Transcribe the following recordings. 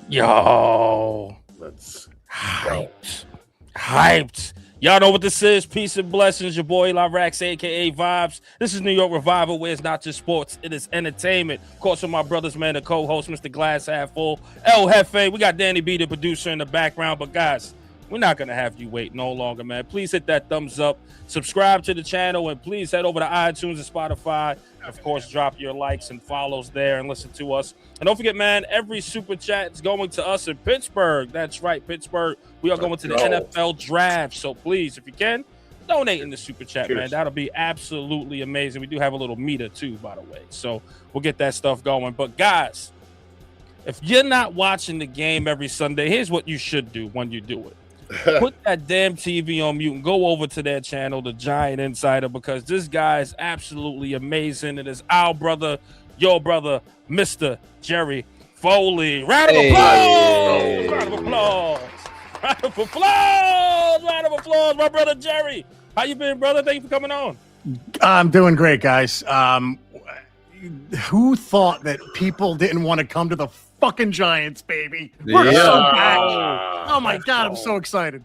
Yo, Let's hyped. Y'all know what this is. Peace and blessings. Your boy Lyrax, aka Vibes. This is New York Revival, where it's not just sports, it is entertainment. Of course, with my brothers, man, the co-host, Mr. Glass Half Full, El Jefe. We got Danny B, the producer, in the background. But guys, we're not gonna have you wait no longer, man. Please hit that thumbs up, subscribe to the channel, and please head over to iTunes and Spotify. Of course, drop your likes and follows there and listen to us. And don't forget, man, every super chat is going to us in Pittsburgh. That's right, Pittsburgh. We are going to the NFL draft. So please, if you can, donate in the super chat, man. That'll be absolutely amazing. We do have a little meter too, by the way. So we'll get that stuff going. But guys, if you're not watching the game every Sunday, here's what you should do when you do it. Put that damn TV on mute and go over to their channel, The Giant Insider, because this guy is absolutely amazing. It is our brother, your brother, Mr. Jerry Foley. Round of applause! Round of applause! Round of applause! Round of applause, my brother Jerry. How you been, brother? Thank you for coming on. I'm doing great, guys. Who thought that people didn't want to come to the fucking Giants, baby? We're so back. Oh my God, I'm so excited.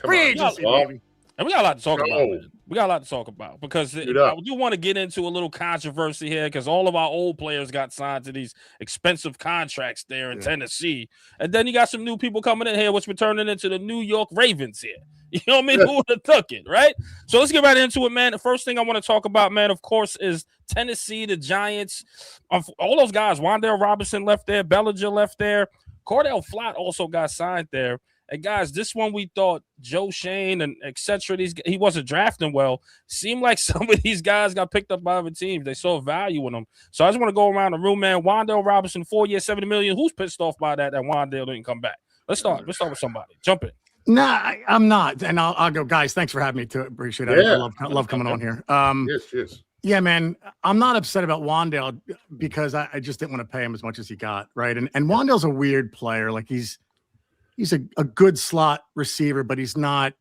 Free agency, baby. And we got a lot to talk about, man. We got a lot to talk about because I do want to get into a little controversy here because all of our old players got signed to these expensive contracts there in Tennessee. And then you got some new people coming in here, which we're turning into the New York Ravens here. You know what I mean? Who would have took it, right? So let's get right into it, man. The first thing I want to talk about, man, of course, is Tennessee, the Giants. All those guys, Wan'Dale Robinson left there, Bellinger left there. Cordell Flott also got signed there. And guys, this one we thought Joe Shane and etc. He wasn't drafting well. Seemed like some of these guys got picked up by other teams. They saw value in them. So I just want to go around the room, man. Wan'Dale Robinson, 4 years, $70 million. Who's pissed off by that Wan'Dale didn't come back? Let's start with somebody. Jump in. Nah, I'm not. And I'll go, guys. Thanks for having me too. Appreciate it. I love coming on here. Yes. Yeah, man. I'm not upset about Wan'Dale because I just didn't want to pay him as much as he got, right? And Wan'Dale's a weird player. Like he's a good slot receiver, but he's not.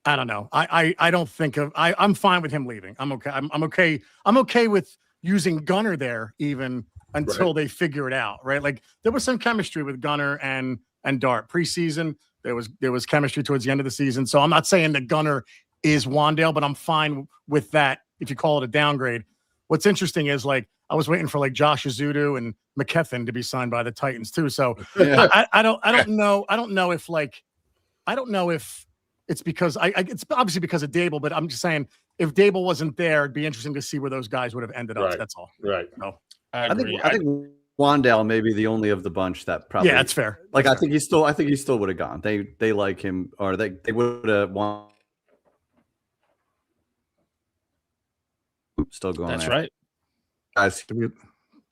I don't know. I don't think of. I'm fine with him leaving. I'm okay. I'm okay. I'm okay with using Gunner there even until they figure it out, right? Like there was some chemistry with Gunner and Dart preseason. There was chemistry towards the end of the season. So I'm not saying that Gunner is Wan'Dale, but I'm fine with that if you call it a downgrade. What's interesting is like I was waiting for like Josh Azudu and McKethan to be signed by the Titans too. So I don't know if it's because it's obviously because of Dable, but I'm just saying if Dable wasn't there, it'd be interesting to see where those guys would have ended up. That's all. Right. No. I think Wan'Dale may be the only of the bunch that probably. Yeah, that's fair. Like I think he still would have gone. They like him, or they would have won. Still going. That's right. Guys, do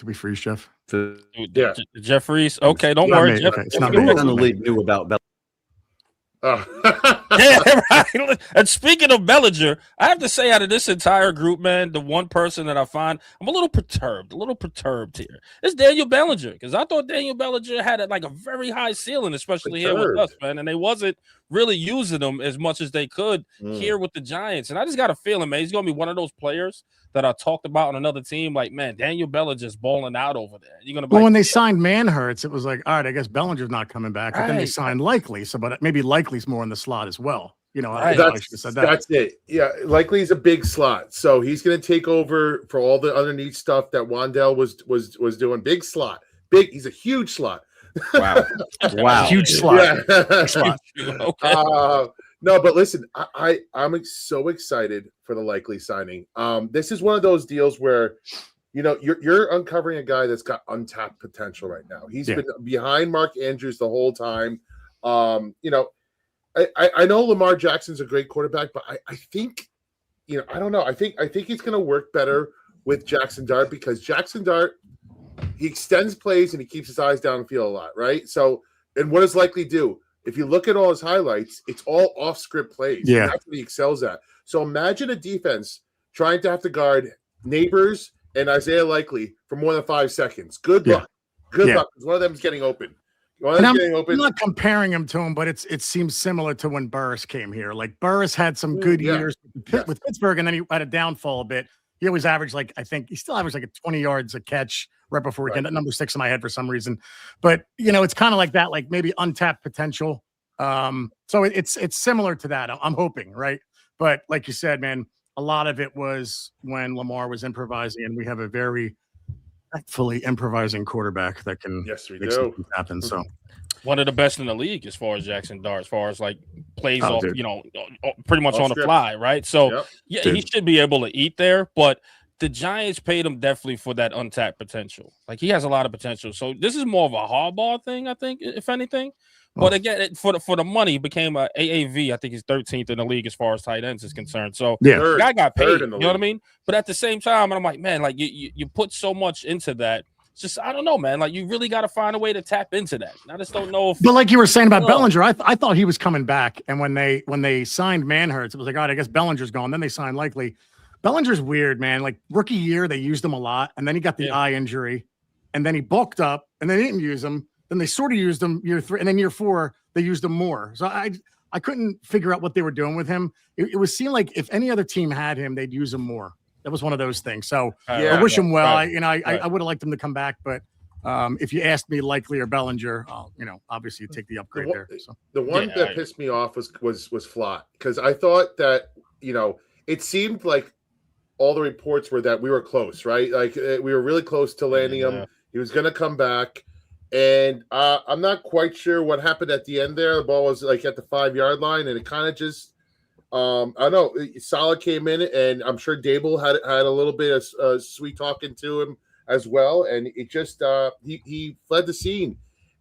we freeze Jeff? Jeff Freeze. Okay, don't worry. Jeff, okay. It's not everyone in the league knew about Bell. Yeah, right. And speaking of Bellinger, I have to say, out of this entire group, man, the one person that I find I'm a little perturbed here is Daniel Bellinger, because I thought Daniel Bellinger had a very high ceiling, especially here with us, man, and they wasn't really using him as much as they could here with the Giants. And I just got a feeling, man, he's gonna be one of those players that I talked about on another team. Like, man, Daniel Bellinger's balling out over there. You're gonna. Well, when they signed Manhurts, it was like, all right, I guess Bellinger's not coming back. But then they signed Likely, so but maybe Likely's more in the slot as well. You know, I should have said that. That's it. Yeah, Likely is a big slot, so he's going to take over for all the underneath stuff that Wan'Dale was doing. Big slot, big. He's a huge slot. Wow, huge slot. Yeah. slot. Okay. No, but listen, I'm so excited for the Likely signing. This is one of those deals where, you know, you're uncovering a guy that's got untapped potential right now. He's been behind Mark Andrews the whole time. You know, I know Lamar Jackson's a great quarterback, but I think, you know, I don't know. I think he's going to work better with Jackson Dart, because Jackson Dart, he extends plays and he keeps his eyes downfield a lot, right? So And what does Likely do? If you look at all his highlights, it's all off-script plays. Yeah. And that's what he excels at. So imagine a defense trying to have to guard Neighbors and Isaiah Likely for more than 5 seconds. Good luck. Good luck. Because one of them is getting open. I'm not comparing him to him, but it seems similar to when Burris came here. Like Burris had some good years with Pittsburgh, and then he had a downfall a bit. He always averaged he still averaged like 20 yards a catch right before we that number 6 in my head for some reason. But it's kind of like that, like maybe untapped potential. So it's similar to that. I'm hoping, right? But like you said, man, a lot of it was when Lamar was improvising, and we have a very fully improvising quarterback that can make something happen. So one of the best in the league as far as Jackson Dart, as far as like plays off, pretty much on the fly, right? So he should be able to eat there, but the Giants paid him definitely for that untapped potential. Like he has a lot of potential. So this is more of a Harbaugh thing, I think, if anything. But again, for the money, he became a AAV. I think he's 13th in the league as far as tight ends is concerned. So the guy got paid. You know what I mean? But at the same time, I'm like, man, like you put so much into that. It's just I don't know, man. Like you really got to find a way to tap into that. I just don't know if. But like you were saying about Bellinger, I thought he was coming back. And when they signed Manhurts, it was like, all right, I guess Bellinger's gone. Then they signed Likely. Bellinger's weird, man. Like rookie year, they used him a lot, and then he got the eye injury, and then he bulked up, and they didn't use him. Then they sort of used him year 3, and then year 4 they used him more. So I couldn't figure out what they were doing with him. It would seem like if any other team had him, they'd use him more. That was one of those things. So I wish him well. I would have liked him to come back, but if you asked me Likely or Bellinger, obviously you take the upgrade there. So. The one that pissed me off was Flott, because I thought that it seemed like all the reports were that we were close, right? Like we were really close to landing him. He was going to come back. And I'm not quite sure what happened at the end there. The ball was like at the 5-yard line, and it kind of just I don't know. Saleh came in, and I'm sure Dable had a little bit of sweet talking to him as well, and it just he fled the scene.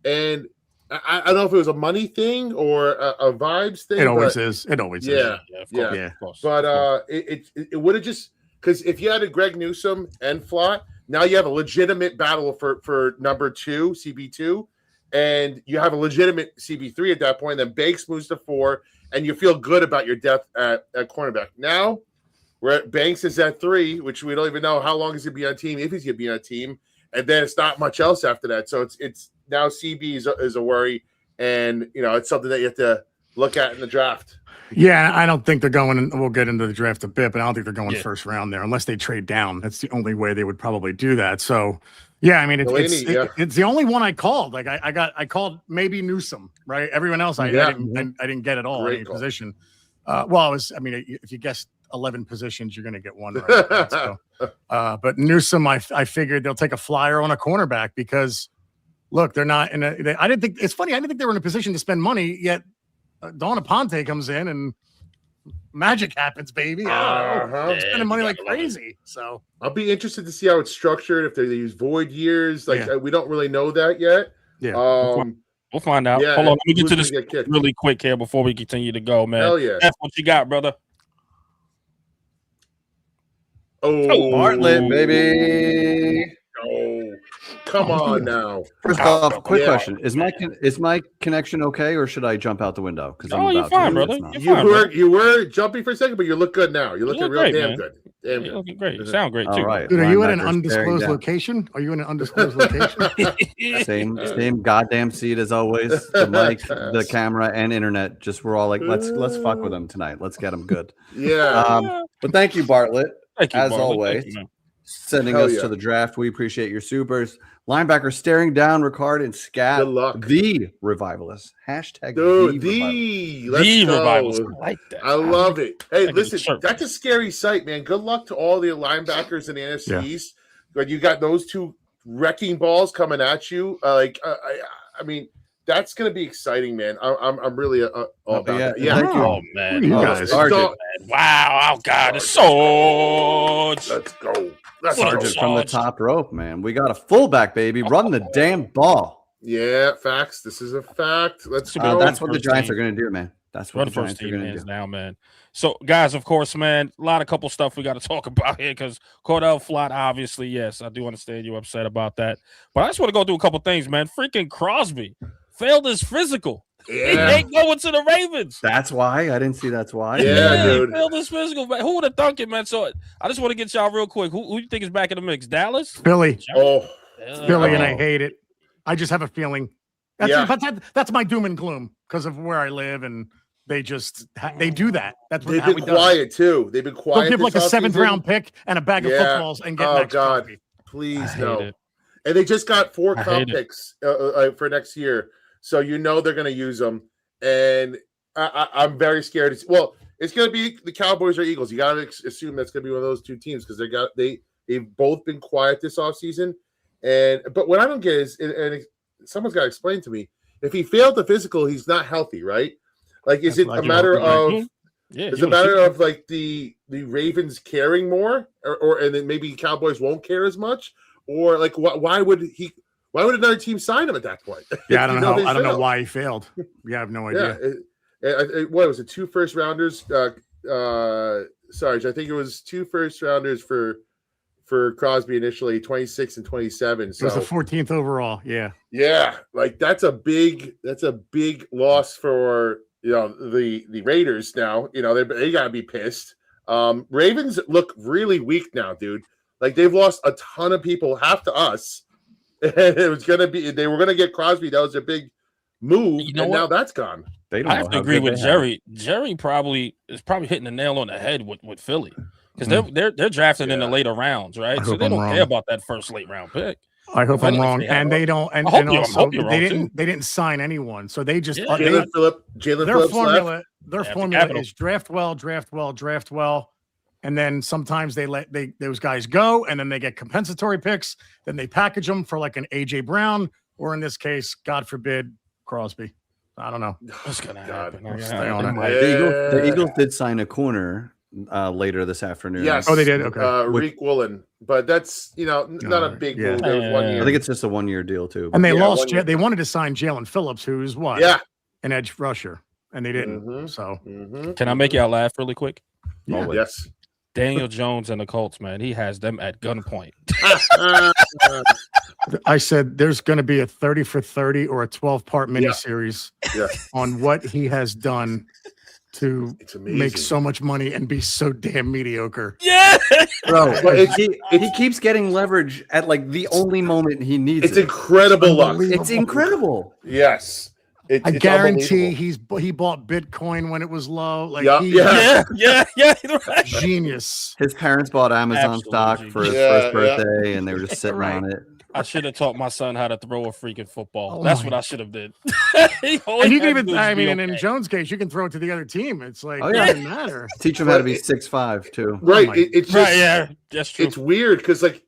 And I don't know if it was a money thing or a vibes thing. It always is. It always is. Yeah. But it would have just, because if you had a Greg Newsome and Flott, now you have a legitimate battle for number 2, CB2, and you have a legitimate CB3 at that point. Then Banks moves to 4, and you feel good about your depth at cornerback. Now Banks is at 3, which we don't even know how long he's going to be on team, if he's going to be on a team, and then it's not much else after that. So it's now CB is a worry, and it's something that you have to look at in the draft. Yeah, I don't think they're going, and we'll get into the draft a bit, but I don't think they're going first round there unless they trade down. That's the only way they would probably do that. So, yeah, I mean, it's the only one I called. Like I called maybe Newsome, right? Everyone else I didn't get at all any position. If you guess 11 positions, you're going to get one right. So, but Newsome, I figured they'll take a flyer on a cornerback because, look, they're not in a. I didn't think they were in a position to spend money yet. Dawn Aponte comes in and magic happens, baby. Spending money like crazy. So I'll be interested to see how it's structured. If they use void years, we don't really know that yet. Yeah, we'll find out. Hold on, let me get to this really quick here before we continue to go, man. Hell yeah, that's what you got, brother. Oh, Bartlett, baby. Oh, come on now. First off, quick question: Is my connection okay, or should I jump out the window? Because you're fine, brother. You were jumping for a second, but you look good now. You're looking real damn good. You're looking great. You sound great too. All right. Dude, are you at an undisclosed location? Are you in an undisclosed location? Same goddamn seat as always. The mic, the camera, and internet. Just we're all like, let's fuck with them tonight. Let's get them good. Yeah. But thank you, Bartlett. Thank you, as Bartlett. always. Thank you, sending us to the draft. We appreciate your supers. Linebacker staring down Ricard and Scat. Good luck. The Revivalist. Hashtag the Revivalist. I like that. I love it. Hey, listen, that's a scary sight, man. Good luck to all the linebackers in the NFC East. But you got those two wrecking balls coming at you. I mean, that's going to be exciting, man. I'm really all about that. Yeah. Thank you. Oh, man. You guys. Wow. Oh, God. It's so. Let's go. Sergeant from the top rope, man. We got a fullback, baby. Run the damn ball. Yeah, facts. This is a fact. Let's go. That's what the Giants are going to do, man. That's what the Giants are going to do now, man. So, guys, of course, man, a couple stuff we got to talk about here because Cordell Flott, obviously, yes, I do understand you're upset about that. But I just want to go through a couple things, man. Freaking Crosby failed his physical. He Yeah. ain't going to the Ravens. That's why I didn't see. That's why. Yeah, dude. He failed his physical. Man. Who would have thunk it, man? So I just want to get y'all real quick. Who you think is back in the mix? Dallas? Philly, Oh, Philly, and I hate it. I just have a feeling. Yeah. That's my doom and gloom because of where I live, and they just they do that. That's what they've how been he does it. quiet too. They've been quiet. They'll give like a this 7th offseason. round pick and a bag of Yeah. footballs and get Oh, Maxx God. Crosby. Please I no. hate it. And they just got 4 I comp hate it. picks for next year, so you know they're going to use them. And I'm very scared. It's going to be the Cowboys or Eagles. You got to assume that's going to be one of those 2 teams because they've both been quiet this offseason. But what I don't get is, and someone's got to explain to me, if he failed the physical, he's not healthy, right? Like, is it a matter of? Yeah, Is it a matter of like the Ravens caring more, or and then maybe Cowboys won't care as much, or like why would another team sign him at that point? Yeah, I don't know. I don't know failed. why he failed. Yeah, I have no idea. What was it? 2 first rounders? Sorry, I think it was 2 first rounders for Crosby initially, 26 and 27. So It was the 14th overall. Yeah. yeah, like that's a big loss for the Raiders now. They gotta be pissed. Ravens look really weak now, dude. Like they've lost a ton of people, half to us. And they were gonna get Crosby. That was a big move, and now that's gone. They don't I know have to how agree good with they Jerry. Jerry is probably hitting the nail on the head with Philly because they're drafted in the later rounds, right? I So hope they I'm don't wrong. care about that first late round pick. I hope I'm wrong. They have And a- they don't. And, I hope and you're- I also, hope you're wrong, they didn't sign anyone. So they just Yeah. Jalen their Phillips formula. left. Their Yeah, formula capital. is draft well, and then sometimes they let those guys go, and then they get compensatory picks. Then they package them for like an AJ Brown, or in this case, God forbid, Crosby. I don't know. What's gonna God. happen? Stay on it. The Eagles did sign a corner later this afternoon. Yes. Oh, they did? Okay. Reek Woolen, but that's not a big yeah. move. That was 1 year. I think it's just a 1-year deal too. And they Yeah, lost. 1 year. They wanted to sign Jalen Phillips, who's what? Yeah. An edge rusher, and they didn't. Mhm. So Can I make y'all laugh really quick? yeah. Yes. Daniel Jones and the Colts, man, he has them at gunpoint. I said there's going to be a 30 for 30 or a 12-part miniseries Yeah. on what he has done to It's amazing. make so much money and be so damn mediocre. Yeah, Bro, But he keeps getting leverage at like the only moment he needs It's it. incredible luck. Unbelievable. It's incredible. Yes. I It's guarantee unbelievable. he bought Bitcoin when it was low. Like Yeah, he's yeah. yeah. Right. genius. His parents bought Amazon Absolutely. stock for his Yeah, first birthday, and they were just sitting Right. on it. I should have taught my son how to throw a freaking football. Oh That's my- what I should have did. And you can even, I mean, and in Jones' case, you can throw it to the other team. It's like, Oh, it yeah. doesn't matter. Teach him how to be 6'5" too. Right. my- It's just, right, yeah, that's true. it's weird because, like,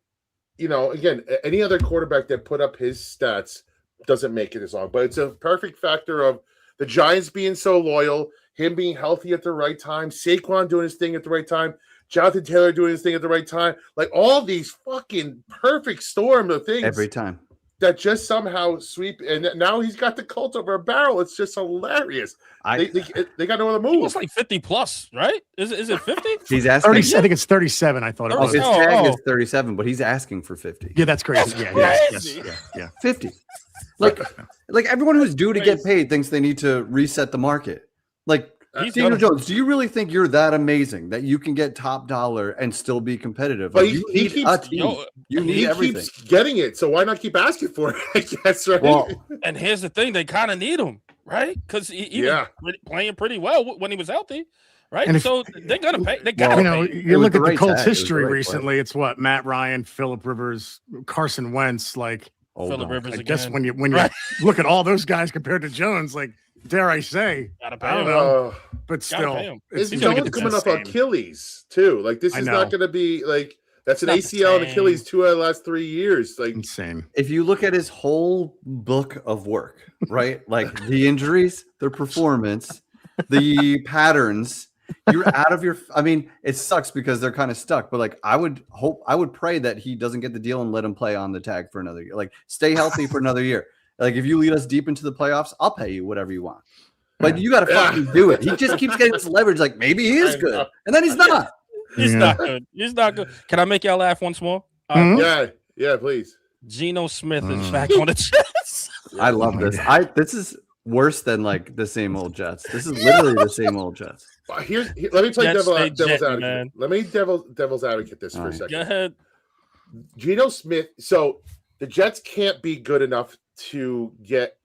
again, any other quarterback that put up his stats doesn't make it as long, but it's a perfect factor of the Giants being so loyal, him being healthy at the right time, Saquon doing his thing at the right time, Jonathan Taylor doing his thing at the right time, like all these fucking perfect storm of things Every time. that just somehow sweep. And now he's got the Colts over a barrel. It's just hilarious. They got no other He move. was like 50 plus, right? Is it 50? He's asking. 30, I think it's 37. I thought it Oh, was. his Oh, tag oh. is 37, but he's asking for 50. Yeah, that's crazy. That's Yes, crazy. yeah. 50. Like everyone who's due to get paid thinks they need to reset the market. Like He's Daniel gonna- Jones, do you really think you're that amazing that you can get top dollar and still be competitive? But Like, he you need keeps- a team. Yo, You need He everything. keeps getting it, so why not keep asking for it? I guess, right? Well, And here's the thing: they kind of need him, right? Because he Yeah. was playing pretty well when he was healthy, right? And if- So they're gonna pay. They Well, gotta You know, pay. you was look the at the right Colts tag. It was the history right play. recently. It's what Matt Ryan, Phillip Rivers, Carson Wentz. Like, hold Phillip on. Rivers I again. guess when you Right. look at all those guys compared to Jones, like, dare I say, Gotta pay I don't him. know, but Gotta still, pay him. Is He's gonna Jones get the coming best off game. Achilles too? Like this I is know. not going to be like that's an It's not the ACL and same. Achilles 2 out of the last 3 years. Like insane. If you look at his whole book of work, right? Like the injuries, the performance, the patterns, you're out of your. I mean, it sucks because they're kind of stuck. But like, I would pray that he doesn't get the deal and let him play on the tag for another year. Like, stay healthy for another year. Like, if you lead us deep into the playoffs, I'll pay you whatever you want. But you got to fucking do it. He just keeps getting this leverage. Like, maybe he is I good, know. and then he's not. He's Yeah. not good. He's not good. Can I make y'all laugh once more? Mhm. yeah, please. Geno Smith is Mm. back on the Jets. I love this. This is worse than like the same old Jets. This is literally the same old Jets. Let me play Jets stay devil's jetting, advocate. man. Let me devil's advocate this for a Alright. second. Go ahead. Geno Smith. So the Jets can't be good enough to get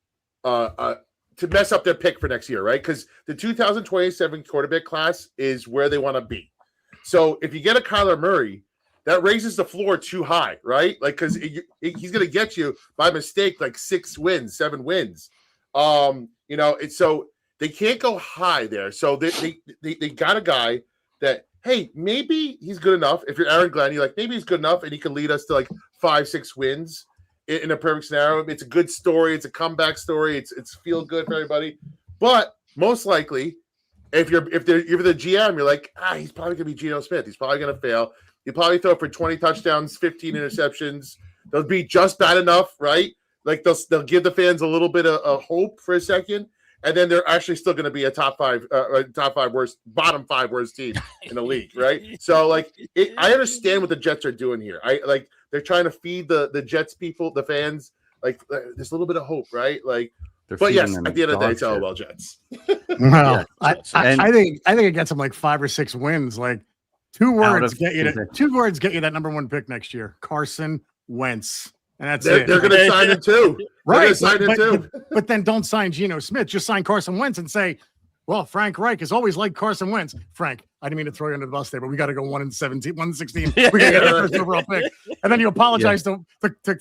to mess up their pick for next year, right? Because the 2027 quarterback class is where they want to be. So if you get a Kyler Murray, that raises the floor too high, right? Like, because he's going to get you by mistake like 6 wins, 7 wins. It's so they can't go high there. So they got a guy that, hey, maybe he's good enough. If you're Aaron Glenn, you're like, maybe he's good enough and he can lead us to like 5-6 wins in a perfect scenario. It's a good story. It's a comeback story. It's feel good for everybody. But most likely, if you're the GM, you're like, he's probably gonna be Geno Smith. He's probably gonna fail. He'll probably throw for 20 touchdowns, 15 interceptions. They'll be just bad enough, right? Like they'll give the fans a little bit of hope for a second, and then they're actually still going to be a bottom 5 worst team in the league, right? So like, I understand what the Jets are doing here. They're trying to feed the Jets people, the fans, like there's a little bit of hope, right? Like, but yes, at the end of the day, it's all about Jets. Well, I think it gets them like 5 or 6 wins. Like 2 words get you that number 1 pick next year. Carson Wentz. And that's it. They're going to sign him too. Right. But then don't sign Geno Smith. Just sign Carson Wentz and say, well, Frank Reich has always liked Carson Wentz. Frank, I didn't mean to throw you under the bus there, but we got to go 1-17, 1-16. We got to get that first overall pick. And then you apologize to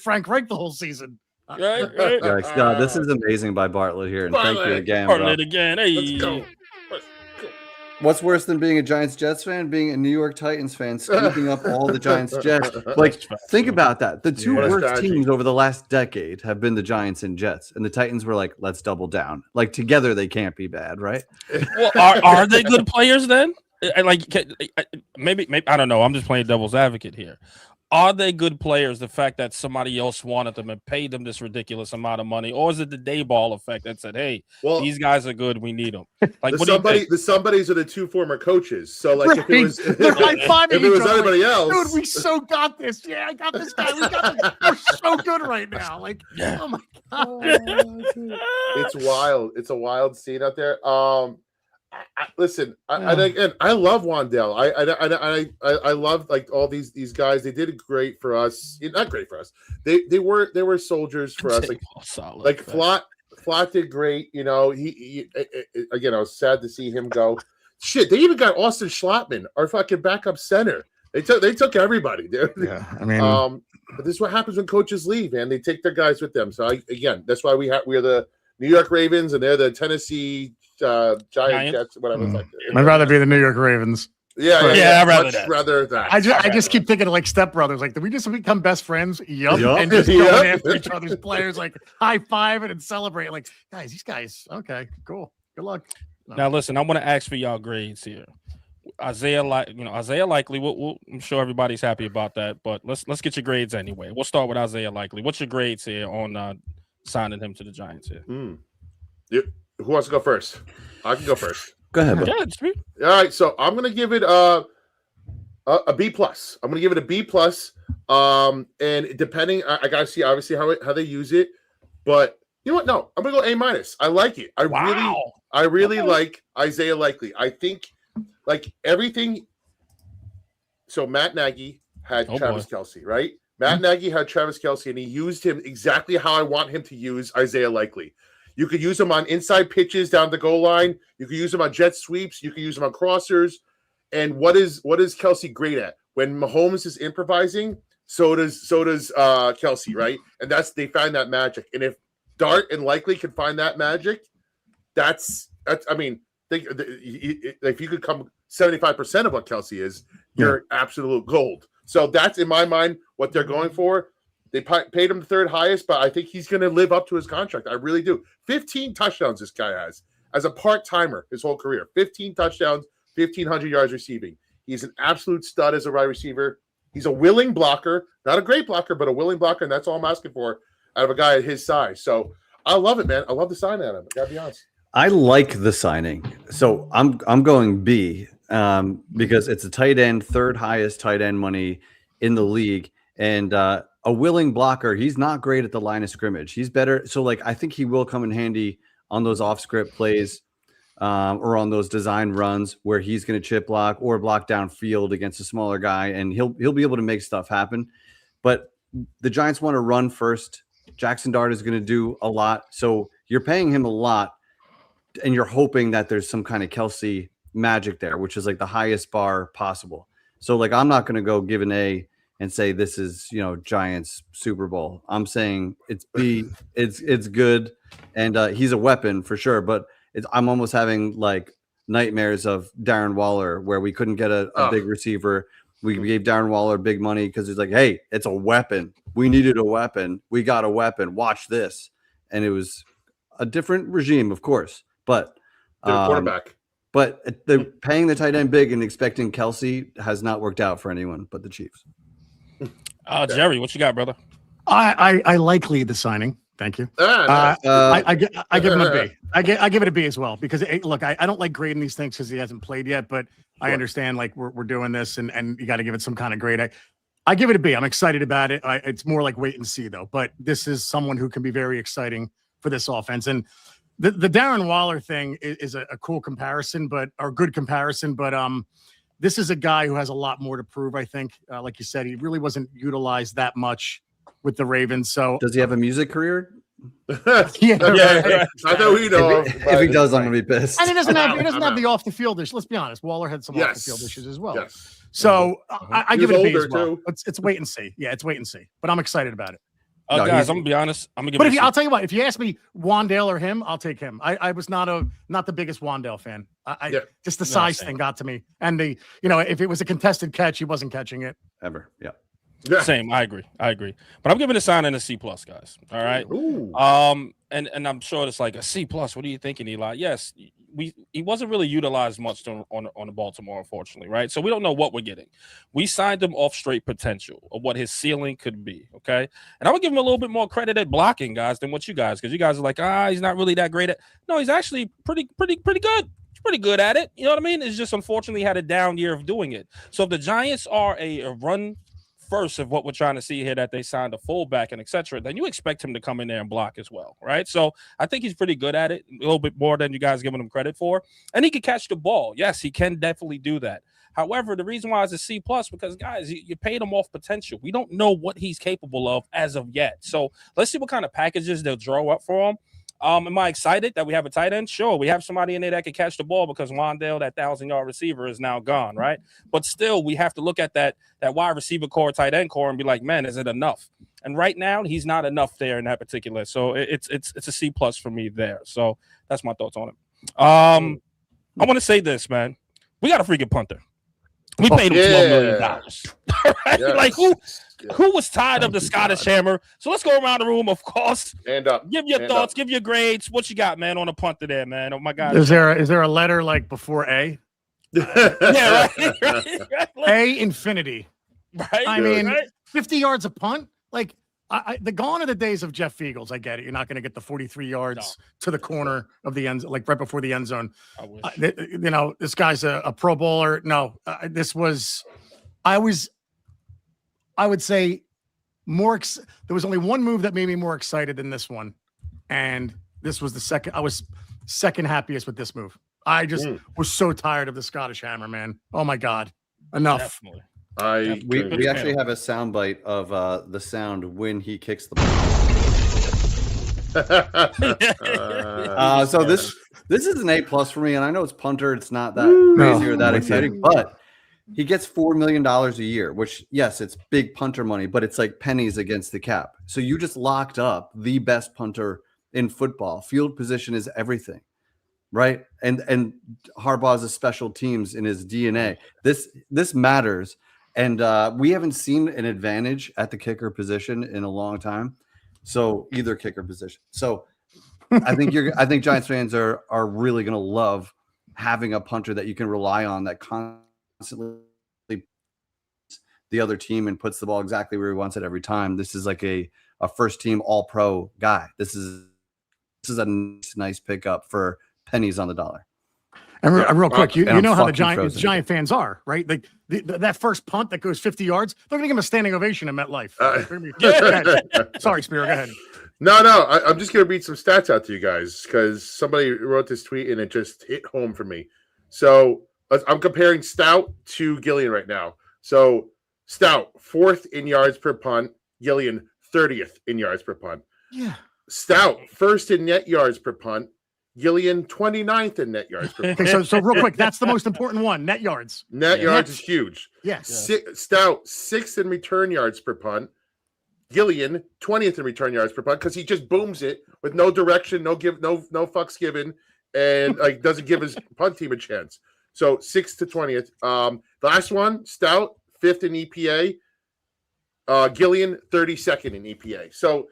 Frank Reich the whole season. Right. God, this is amazing by Bartlett here. And thank you again. Bartlett again. Hey. Let's go. What's worse than being a Giants-Jets fan? Being a New York Titans fan, scooping up all the Giants-Jets. Like, think about that. The 2 worst teams over the last decade have been the Giants and Jets. And the Titans were like, let's double down. Like, together they can't be bad, right? Well, are they good players then? Maybe I don't know. I'm just playing devil's advocate here. Are they good players? The fact that somebody else wanted them and paid them this ridiculous amount of money, or is it the Dayball effect that said, "Hey, these guys are good. We need them." Like the somebodies are the 2 former coaches. So like, if it was anybody else, dude, we so got this. Yeah, I got this guy. We got this. We're so good right now. Like, oh my god, it's wild. It's a wild scene out there. Listen, I love Wandale. I love like all these guys. They did great for us. Not great for us. They were soldiers for us. Like Flott did great. He again. I was sad to see him go. Shit, they even got Austin Schlottman, our fucking backup center. They took everybody, dude. Yeah, I mean, but this is what happens when coaches leave, man. They take their guys with them. So that's why we're the New York Ravens and they're the Tennessee Giant Jets, whatever. Like I'd rather be the New York Ravens. Yeah, I'd rather that. I just keep thinking of like stepbrothers. Like, did we just become best friends? Yup. And just going after each other's players, like high fiving and celebrating. Like, these guys, okay, cool. Good luck. No. Now, listen, I want to ask for y'all grades here. Isaiah Likely. I'm sure everybody's happy about that, but let's get your grades anyway. We'll start with Isaiah Likely. What's your grades here on signing him to the Giants here? Who wants to go first? I can go first. Go ahead. All right, so I'm gonna give it a B plus. I'm gonna give it a B plus. And depending, I gotta see obviously how they use it, but you know what? No, I'm gonna go A minus. I like it. I really like Isaiah Likely. I think like everything. So Matt Nagy had Travis Kelce, right? Matt Nagy had Travis Kelce, and he used him exactly how I want him to use Isaiah Likely. You could use him on inside pitches down the goal line. You could use him on jet sweeps. You could use him on crossers. And what is Kelce great at? When Mahomes is improvising, so does Kelce, right? And they find that magic. And if Dart and Likely can find that magic, that's I mean, if you could come 75% of what Kelce is, you're absolute gold. So that's in my mind what they're going for. They paid him the 3rd highest, but I think he's going to live up to his contract. I really do. 15 touchdowns this guy has as a part-timer his whole career. 15 touchdowns, 1,500 yards receiving. He's an absolute stud as a wide receiver. He's a willing blocker, not a great blocker, but a willing blocker, and that's all I'm asking for out of a guy at his size. So I love it, man. I love the sign at him. I got to be honest. I like the signing. So I'm going B because it's a tight end, 3rd highest tight end money in the league. And a willing blocker. He's not great at the line of scrimmage. He's better. So like, I think he will come in handy on those off script plays or on those design runs where he's going to chip block or block downfield against a smaller guy. And he'll be able to make stuff happen. But the Giants want to run first. Jackson Dart is going to do a lot. So you're paying him a lot and you're hoping that there's some kind of Kelsey magic there, which is like the highest bar possible. So like, I'm not going to go give an A and say this is, Giants Super Bowl. I'm saying it's B. It's good, and he's a weapon for sure. But I'm almost having like nightmares of Darren Waller, where we couldn't get a big receiver. We gave Darren Waller big money because he's like, hey, it's a weapon. We needed a weapon. We got a weapon. Watch this, and it was a different regime, of course, but quarterback. But the paying the tight end big and expecting Kelsey has not worked out for anyone but the Chiefs. Jerry, what you got, brother? I like Lee the signing. Thank you. I give him a B. I give it a B as well because look, I don't like grading these things because he hasn't played yet, but I understand like we're doing this and you got to give it some kind of grade. I give it a B. I'm excited about it. It's more like wait and see though. But this is someone who can be very exciting for this offense. And the Darren Waller thing is a cool comparison, or good comparison. But this is a guy who has a lot more to prove. I think, like you said, he really wasn't utilized that much with the Ravens. So does he have a music career? Yeah, right. I know he knows. If he does, I'm gonna be pissed. And he doesn't have the off the field issues. Let's be honest. Waller had some off the field issues as well. Yes. So I give it a B as well. Too. It's wait and see. Yeah, it's wait and see. But I'm excited about it. Guys, I'm gonna be honest. I'm gonna give. But I'll tell you what, if you ask me Wandale or him, I'll take him. I was not the biggest Wandale fan. Just the size thing got to me, and if it was a contested catch, he wasn't catching it ever. Yeah. Same. I agree. But I'm giving a sign and a C plus, guys. All right. Ooh. And I'm sure it's like a C plus. What are you thinking, Eli? Yes, he wasn't really utilized much on the Baltimore, unfortunately, right? So we don't know what we're getting. We signed him off straight potential of what his ceiling could be. Okay, and I would give him a little bit more credit at blocking, guys, than what you guys, because you guys are like, he's not really that great at. No, he's actually pretty good. He's pretty good at it. You know what I mean? It's just unfortunately had a down year of doing it. So if the Giants are a run first of what we're trying to see here, that they signed a fullback and etc., then you expect him to come in there and block as well, right? So I think he's pretty good at it, a little bit more than you guys giving him credit for, and he can catch the ball. Yes, he can definitely do that. However, the reason why it's a C plus because guys, you paid him off potential. We don't know what he's capable of as of yet. So let's see what kind of packages they'll draw up for him. Am I excited that we have a tight end? Sure, we have somebody in there that can catch the ball because Wandale, that 1,000-yard receiver, is now gone, right? But still, we have to look at that wide receiver core, tight end core, and be like, man, is it enough? And right now, he's not enough there in that particular. So it's a C plus for me there. So that's my thoughts on it. I want to say this, man. We got a freaking punter. We paid him $12 million. Right? Yes. Like who was tired of the Scottish Hammer? So let's go around the room, of course. Hand up. Give your thoughts, give your grades. What you got, man, on the punter there, man? Oh my God. Is there a letter like before A? Yeah, right. A infinity. Right. I mean, 50 yards a punt. Like the gone are the days of Jeff Fiegels. I get it. You're not going to get the 43 yards to the corner of the end, like right before the end zone. I wish. This guy's a Pro Bowler. No, I would say more. There was only one move that made me more excited than this one, and this was the second. I was second happiest with this move. I just was so tired of the Scottish Hammer, man. Oh my God, enough. Definitely. We actually have a soundbite of the sound when he kicks the ball. So this is an A plus for me, and I know it's punter. It's not that crazy or that exciting, but he gets $4 million a year, which yes, it's big punter money, but it's like pennies against the cap. So you just locked up the best punter in football. Field position is everything, right? And Harbaugh's a special teams in his DNA. This matters. And we haven't seen an advantage at the kicker position in a long time. So either kicker position. So I think Giants fans are really going to love having a punter that you can rely on that constantly the other team and puts the ball exactly where he wants it every time. This is like a first team all pro guy. This is a nice pickup for pennies on the dollar. And real quick, you know how the fucking Giant fans are, right? Like that first punt that goes 50 yards, they're going to give him a standing ovation in MetLife. Sorry, Spiro, go ahead. No, I'm just going to read some stats out to you guys because somebody wrote this tweet and it just hit home for me. So I'm comparing Stout to Gillian right now. So Stout, 4th in yards per punt. Gillian, 30th in yards per punt. Yeah. Stout, 1st in net yards per punt. Gillian, 29th in net yards per punt. Okay, so real quick, that's the most important one, net yards. Net yards is huge. Yes. Stout, 6th in return yards per punt. Gillian, 20th in return yards per punt because he just booms it with no direction, no fucks given, and like doesn't give his punt team a chance. So 6th to 20th. The last one, Stout, 5th in EPA. Gillian, 32nd in EPA. So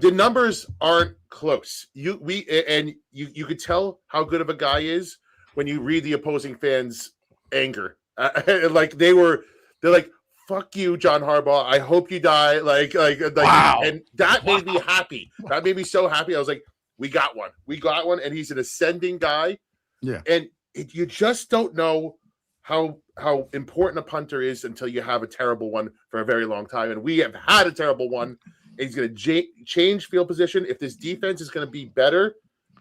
the numbers aren't close. You could tell how good of a guy is when you read the opposing fans' anger. Like they're like, "Fuck you, John Harbaugh. I hope you die." Like, wow. And that made me happy. That made me so happy. I was like, "We got one," and he's an ascending guy. Yeah, and you just don't know how important a punter is until you have a terrible one for a very long time. And we have had a terrible one. He's going to change field position. If this defense is going to be better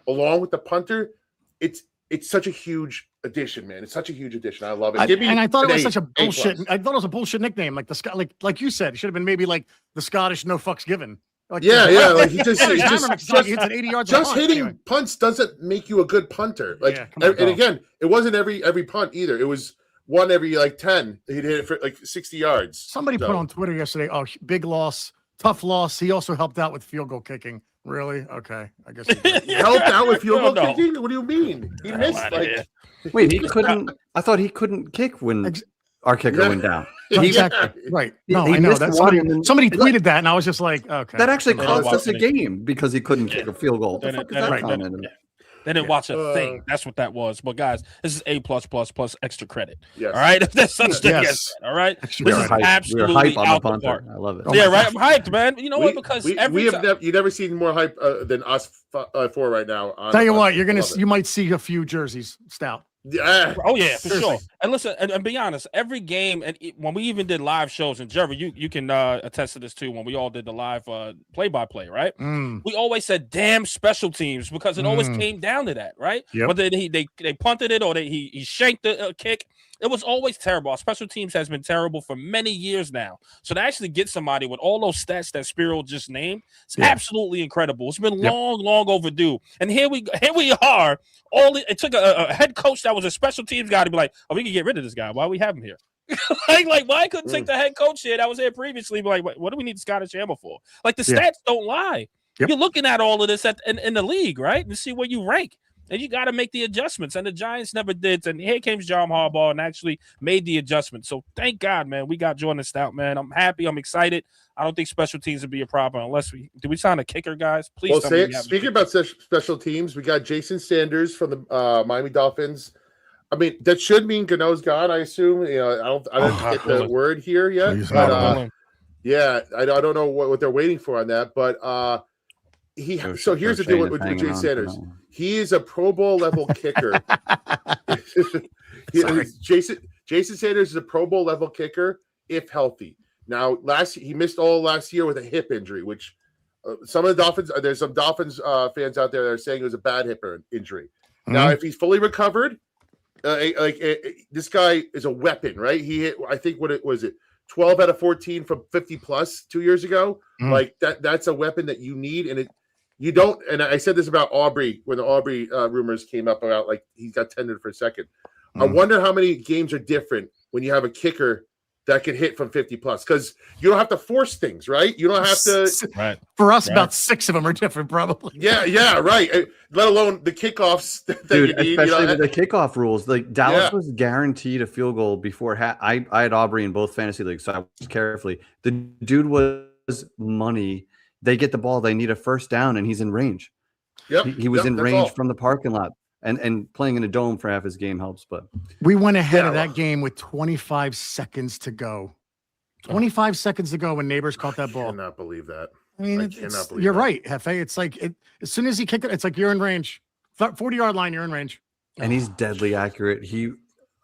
along with the punter, it's such a huge addition, man. It's such a huge addition. I love it. I thought it was such a bullshit. I thought it was a bullshit nickname, like like you said, it should have been maybe like the Scottish no fucks given. Like, like he just hits an 80 yards. Just hitting punts doesn't make you a good punter. Like, and again, it wasn't every punt either. It was one every like 10. He'd hit it for like 60 yards. Somebody put on Twitter yesterday, "Oh, big loss, tough loss. He also helped out with field goal kicking." Really? Okay, I guess he helped out with field goal kicking. What do you mean? He missed like. Wait, he couldn't. I thought he couldn't kick when our kicker went down. Right. No, I know that somebody tweeted that, and I was just like, okay. That actually cost us a game because he couldn't kick a field goal. They didn't watch a thing. That's what that was. But guys, this is A+++ extra credit. Yes. All right, if there's such thing as all right. This is absolutely out the park. I love it. Yeah, right. I'm hyped, man. You know what? Because you've never seen more hype than us four right now. Tell you what, you might see a few jerseys, Stout. Yeah. Oh yeah, for sure. And listen, and be honest, every game, and when we even did live shows, and Jerry, you can attest to this too. When we all did the live play-by-play, right? We always said, "Damn special teams," because it always came down to that, right? Yep. Whether they punted it or he shanked the kick, it was always terrible. Our special teams has been terrible for many years now. So to actually get somebody with all those stats that Spiro just named, it's absolutely incredible. It's been long overdue. And here we are. It took a head coach that was a special teams guy to be like, "Oh, we can get rid of this guy. Why we have him here?" like why couldn't take the head coach here that was here previously? Be like, what do we need Scottish Hammer for? Like the stats don't lie. Yep. You're looking at all of this in the league, right? And see where you rank. And you got to make the adjustments. And the Giants never did. And here came John Harbaugh and actually made the adjustment. So thank God, man, we got Jordan Stout, man. I'm happy. I'm excited. I don't think special teams would be a problem unless we sign a kicker, guys? Please. Well, speaking about special teams, we got Jason Sanders from the Miami Dolphins. I mean, that should mean Gano's gone, I assume. You know, I don't get the word here yet. But, I don't know what they're waiting for on that. But so here's the deal with Jason Sanders. He is a Pro Bowl level kicker. Jason Sanders is a Pro Bowl level kicker if healthy. Now, he missed all last year with a hip injury, which some of the Dolphins, there's some Dolphins fans out there that are saying it was a bad hip injury. Now, if he's fully recovered, this guy is a weapon, right? He hit, I think, 12 out of 14 from 50 plus 2 years ago. Like that's a weapon that you need, and you don't. And I said this about Aubrey when the Aubrey rumors came up about like he got tendered for a second. I wonder how many games are different when you have a kicker that can hit from 50 plus, because you don't have to force things, right? You don't have to. Right. For us, about 6 of them are different, probably. Yeah, right. Let alone the kickoffs that Dude, you need. Especially with the kickoff rules. Like Dallas was guaranteed a field goal before. I had Aubrey in both fantasy leagues, so I watched carefully. The dude was money. They get the ball. They need a first down, and he's in range. Yep. He was in range from the parking lot. And playing in a dome for half his game helps, but we went ahead of that game with 25 seconds to go. 25 seconds to go when Neighbors caught that ball. I cannot believe that. I mean, you're right, Hefe. It's like as soon as he kicked it, it's like you're in range. 40-yard line, you're in range. and he's deadly accurate. He's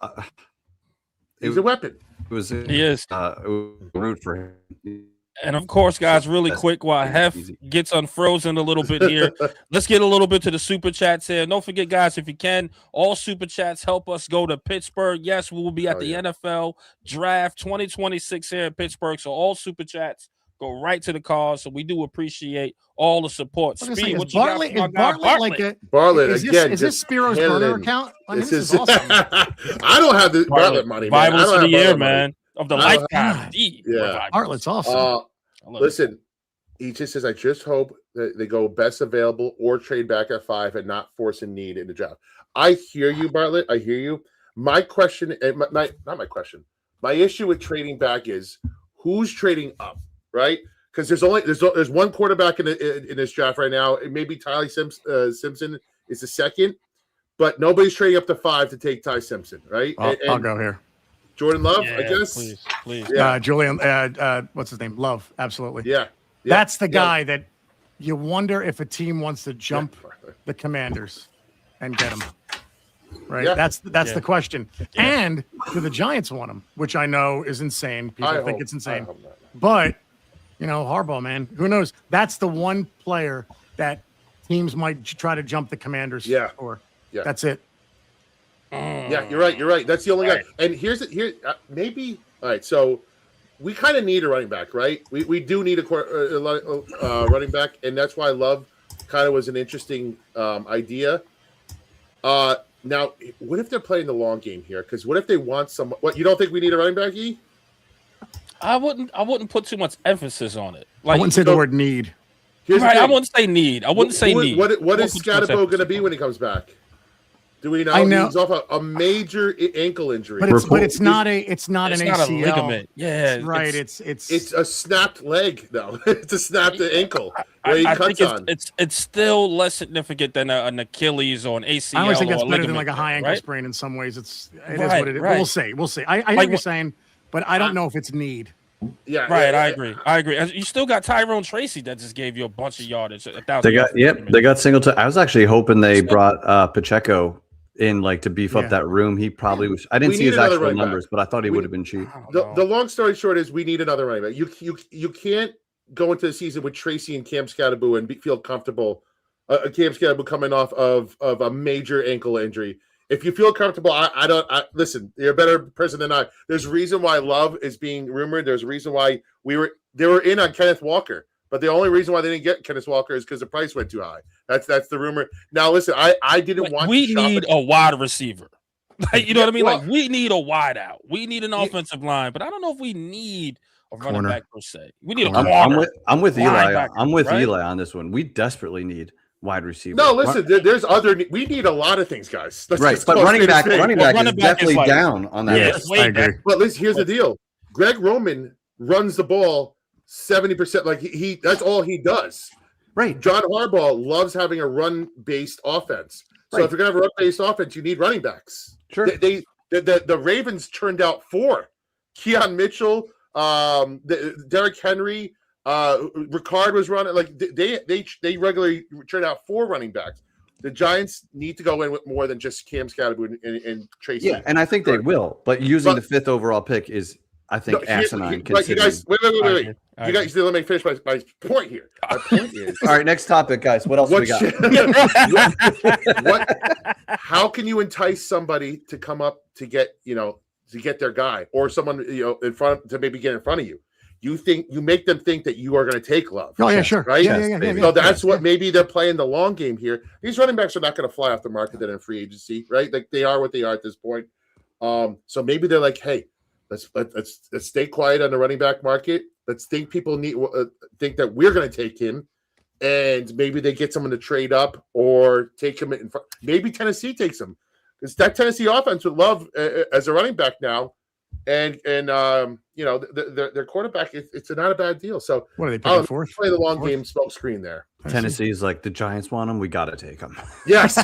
a weapon. It was He is. Root for him. And of course, guys, really quick while Hef gets unfrozen a little bit here, let's get a little bit to the super chats here. Don't forget, guys, if you can, all super chats help us go to Pittsburgh. Yes, we will be at the NFL Draft 2026 here in Pittsburgh. So all super chats go right to the cause. So we do appreciate all the support. Speed, what you got for my guy, Bartlett again. Is this Spiro's burner account? This is awesome. I don't have the Bartlett money, man. Bibles of the year, man. Of the lifetime. Yeah. Bartlett's awesome. Listen, he just says, I just hope that they go best available or trade back at 5 and not force a need in the draft. I hear you, Bartlett. I hear you. My question, not my question. My issue with trading back is who's trading up, right? Because there's one quarterback in this draft right now. It may be Ty Simpson is the second, but nobody's trading up to 5 to take Ty Simpson, right? I'll go here. Jordan Love, I guess. Please. Yeah. Julian, what's his name? Love, absolutely. Yeah. That's the guy that you wonder if a team wants to jump the Commanders and get him. Right? Yeah. That's the question. Yeah. And do the Giants want him, which I know is insane. People think it's insane. But, Harbaugh, man, who knows? That's the one player that teams might try to jump the Commanders for. Yeah. That's it. Yeah, you're right. That's the only guy. And here's maybe all right. So we kind of need a running back, right? We do need a running back, and that's why Love kind of was an interesting idea. Now, what if they're playing the long game here? Because what if they want some? What, you don't think we need a running back? I wouldn't put too much emphasis on it. I wouldn't say the word need. I wouldn't say need. I wouldn't say need. What is Scatterbo going to be when he comes back? Do we know? I know. He's off a major ankle injury. But it's not an ACL. Not a ligament. Yeah, right. It's a snapped leg, though. It's a snapped ankle where he cuts on. It's still less significant than an Achilles or an ACL. I always think that's better ligament, than like a high ankle sprain in some ways. It is what it is. Right. We'll see. I hear what you're saying, but I don't know if it's need. Yeah, right. I agree. You still got Tyrone Tracy that just gave you a bunch of yardage. They got Singleton. I was actually hoping they brought Pacheco in to beef up that room. He probably was. I didn't see his actual numbers, but I thought he would have been cheap. The long story short is we need another running back. You can't go into the season with Tracy and Cam Scatterbo and feel comfortable. Cam Scatterbo coming off of a major ankle injury. If you feel comfortable, listen. You're a better person than I. There's a reason why Love is being rumored. There's a reason why they were in on Kenneth Walker. But the only reason why they didn't get Kenneth Walker is because the price went too high. That's the rumor. Now, listen, I didn't want. We need a wide receiver. You know what I mean? We need a wide out. We need an offensive line, but I don't know if we need a running back per se. We need a corner. I'm with Eli. I'm with Eli on this one. We desperatally need wide receiver. No, listen, there's other. We need a lot of things, guys. But running back is definitely down on that. Yes, I agree. But listen, here's the deal. Greg Roman runs the ball 70%. That's all he does. Right. John Harbaugh loves having a run-based offense. So if you're gonna have a run-based offense, you need running backs. Sure. The Ravens turned out 4: Keon Mitchell, Derrick Henry, Ricard was running. They regularly turn out 4 running backs. The Giants need to go in with more than just Cam Scatterbo and Tracy. Yeah, and I think they will. But using the 5th overall pick is, I think, asinine. You guys, wait. You guys, let me finish my point here. My point is. All right, next topic, guys. What else we got? How can you entice somebody to come up to get their guy, or someone in front to maybe get in front of you? You make them think that you are going to take Love. Oh yeah, sure. Right. Yeah. So that's what maybe they're playing the long game here. These running backs are not going to fly off the market in free agency, right? Like they are what they are at this point. So maybe they're like, hey, let's stay quiet on the running back market. Let's think people think that we're going to take him, and maybe they get someone to trade up or take him in front. Maybe Tennessee takes him, because that Tennessee offense would Love as a running back now, and their quarterback. It's not a bad deal. So what are they picking fourth? Play the long game smoke screen there. Tennessee's like, the Giants want him. We got to take him. Yes.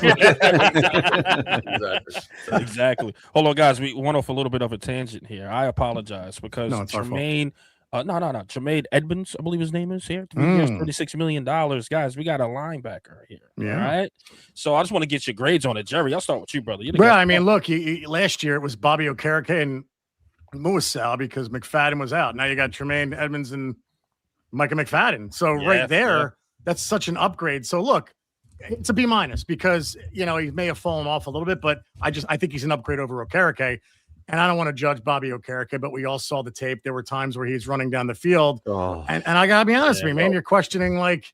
Exactly. Hold on, guys. We went off a little bit of a tangent here. I apologize because Tremaine No. Tremaine Edmunds, I believe his name is here. 3 years, $36 million. Guys, we got a linebacker here. Yeah. All right. So I just want to get your grades on it. Jerry, I'll start with you, brother. Well, I mean, look, last year it was Bobby Okereke and Muasau because McFadden was out. Now you got Tremaine Edmunds and Micah McFadden. So right there, that's such an upgrade. So look, it's a B- because, he may have fallen off a little bit, but I think he's an upgrade over Okereke. And I don't want to judge Bobby Okereke, but we all saw the tape. There were times where he's running down the field. Oh. And I got to be honest with you, man, you're questioning, like,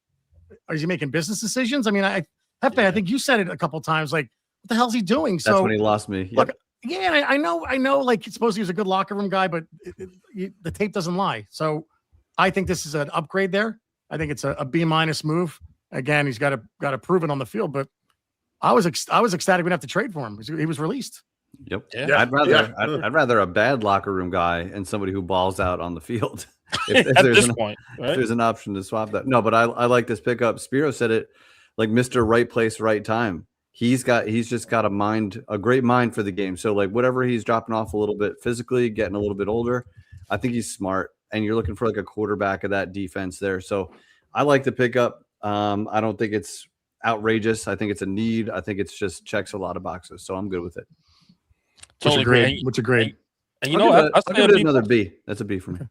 is he making business decisions? I mean, I think you said it a couple times, like, what the hell is he doing? That's when he lost me. Look, I know, like, supposedly he was a good locker room guy, but the tape doesn't lie. So I think this is an upgrade there. I think it's a B- move. Again, he's got to prove it on the field, but I was ecstatic we'd have to trade for him. He was released. Yep. Yeah. I'd rather a bad locker room guy and somebody who balls out on the field. If at this point, right? If there's an option to swap that. No, but I like this pickup. Spiro said it like Mr. Right Place, Right Time. He's just got a great mind for the game. So like whatever he's dropping off a little bit physically, getting a little bit older, I think he's smart. And you're looking for like a quarterback of that defense there. So I like the pickup. I don't think it's outrageous. I think it's a need. I think it's just checks a lot of boxes. So I'm good with it. Totally agree. Which a grade. And I'll give it another B. That's a B for me.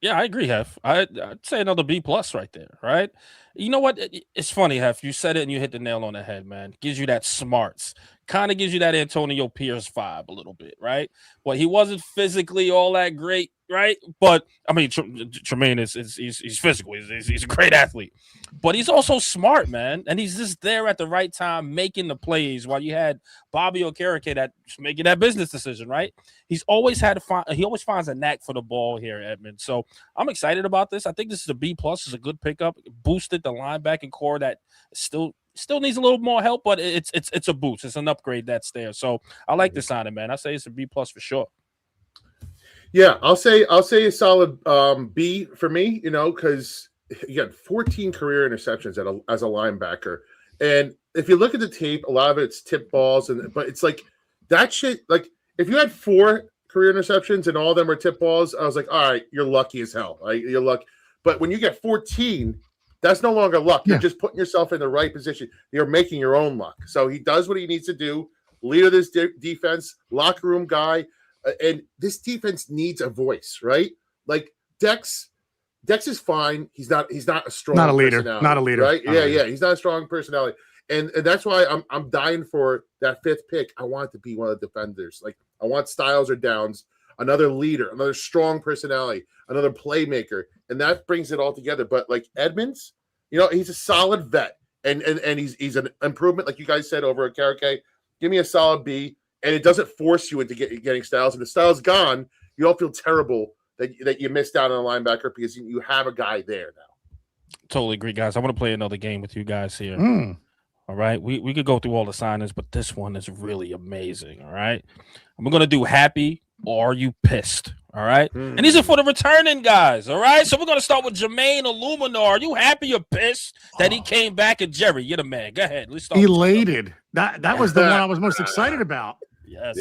Yeah, I agree, Hef. I'd say another B+ right there, right? You know what? It's funny, Hef. You said it and you hit the nail on the head, man. Gives you that smarts. Kind of gives you that Antonio Pierce vibe a little bit, right? Well, he wasn't physically all that great, right? But I mean, Tremaine he's physical. He's a great athlete, but he's also smart, man. And he's just there at the right time, making the plays. While you had Bobby Okereke that's making that business decision, right? He always finds a knack for the ball here, Edmund. So I'm excited about this. I think this is a B+. Is a good pickup. Boosted the linebacking core that still needs a little more help, but it's a boost. It's an upgrade that's there. So I like the signing, man. I say it's a B+ for sure. Yeah, I'll say a solid B for me, because you got 14 career interceptions as a linebacker. And if you look at the tape, a lot of it's tip balls, but it's like that shit. Like if you had 4 career interceptions and all of them were tip balls, I was like, all right, you're lucky as hell. Right? You're lucky. But when you get 14, that's no longer luck. You're just putting yourself in the right position. You're making your own luck. So he does what he needs to do. Leader of this defense, locker room guy. And this defense needs a voice, right? Like Dex is fine. He's not a strong, not a leader, right? Yeah. He's not a strong personality, and that's why I'm dying for that 5th pick. I want it to be one of the defenders. Like I want Styles or Downs, another leader, another strong personality, another playmaker, and that brings it all together. But like Edmunds, he's a solid vet, and he's an improvement, like you guys said over at Okereke. Give me a solid B. And it doesn't force you into getting Styles. And if Styles gone, you don't feel terrible that you missed out on a linebacker because you have a guy there now. Totally agree, guys. I want to play another game with you guys here. All right. We could go through all the signings, but this one is really amazing. All right. I'm going to do happy or are you pissed? All right. And these are for the returning guys. All right. So we're going to start with Jermaine Illuminor. Are you happy or pissed that he came back? And Jerry, you're the man. Go ahead. Let's start. Elated. That was the one I was most excited about. Yes.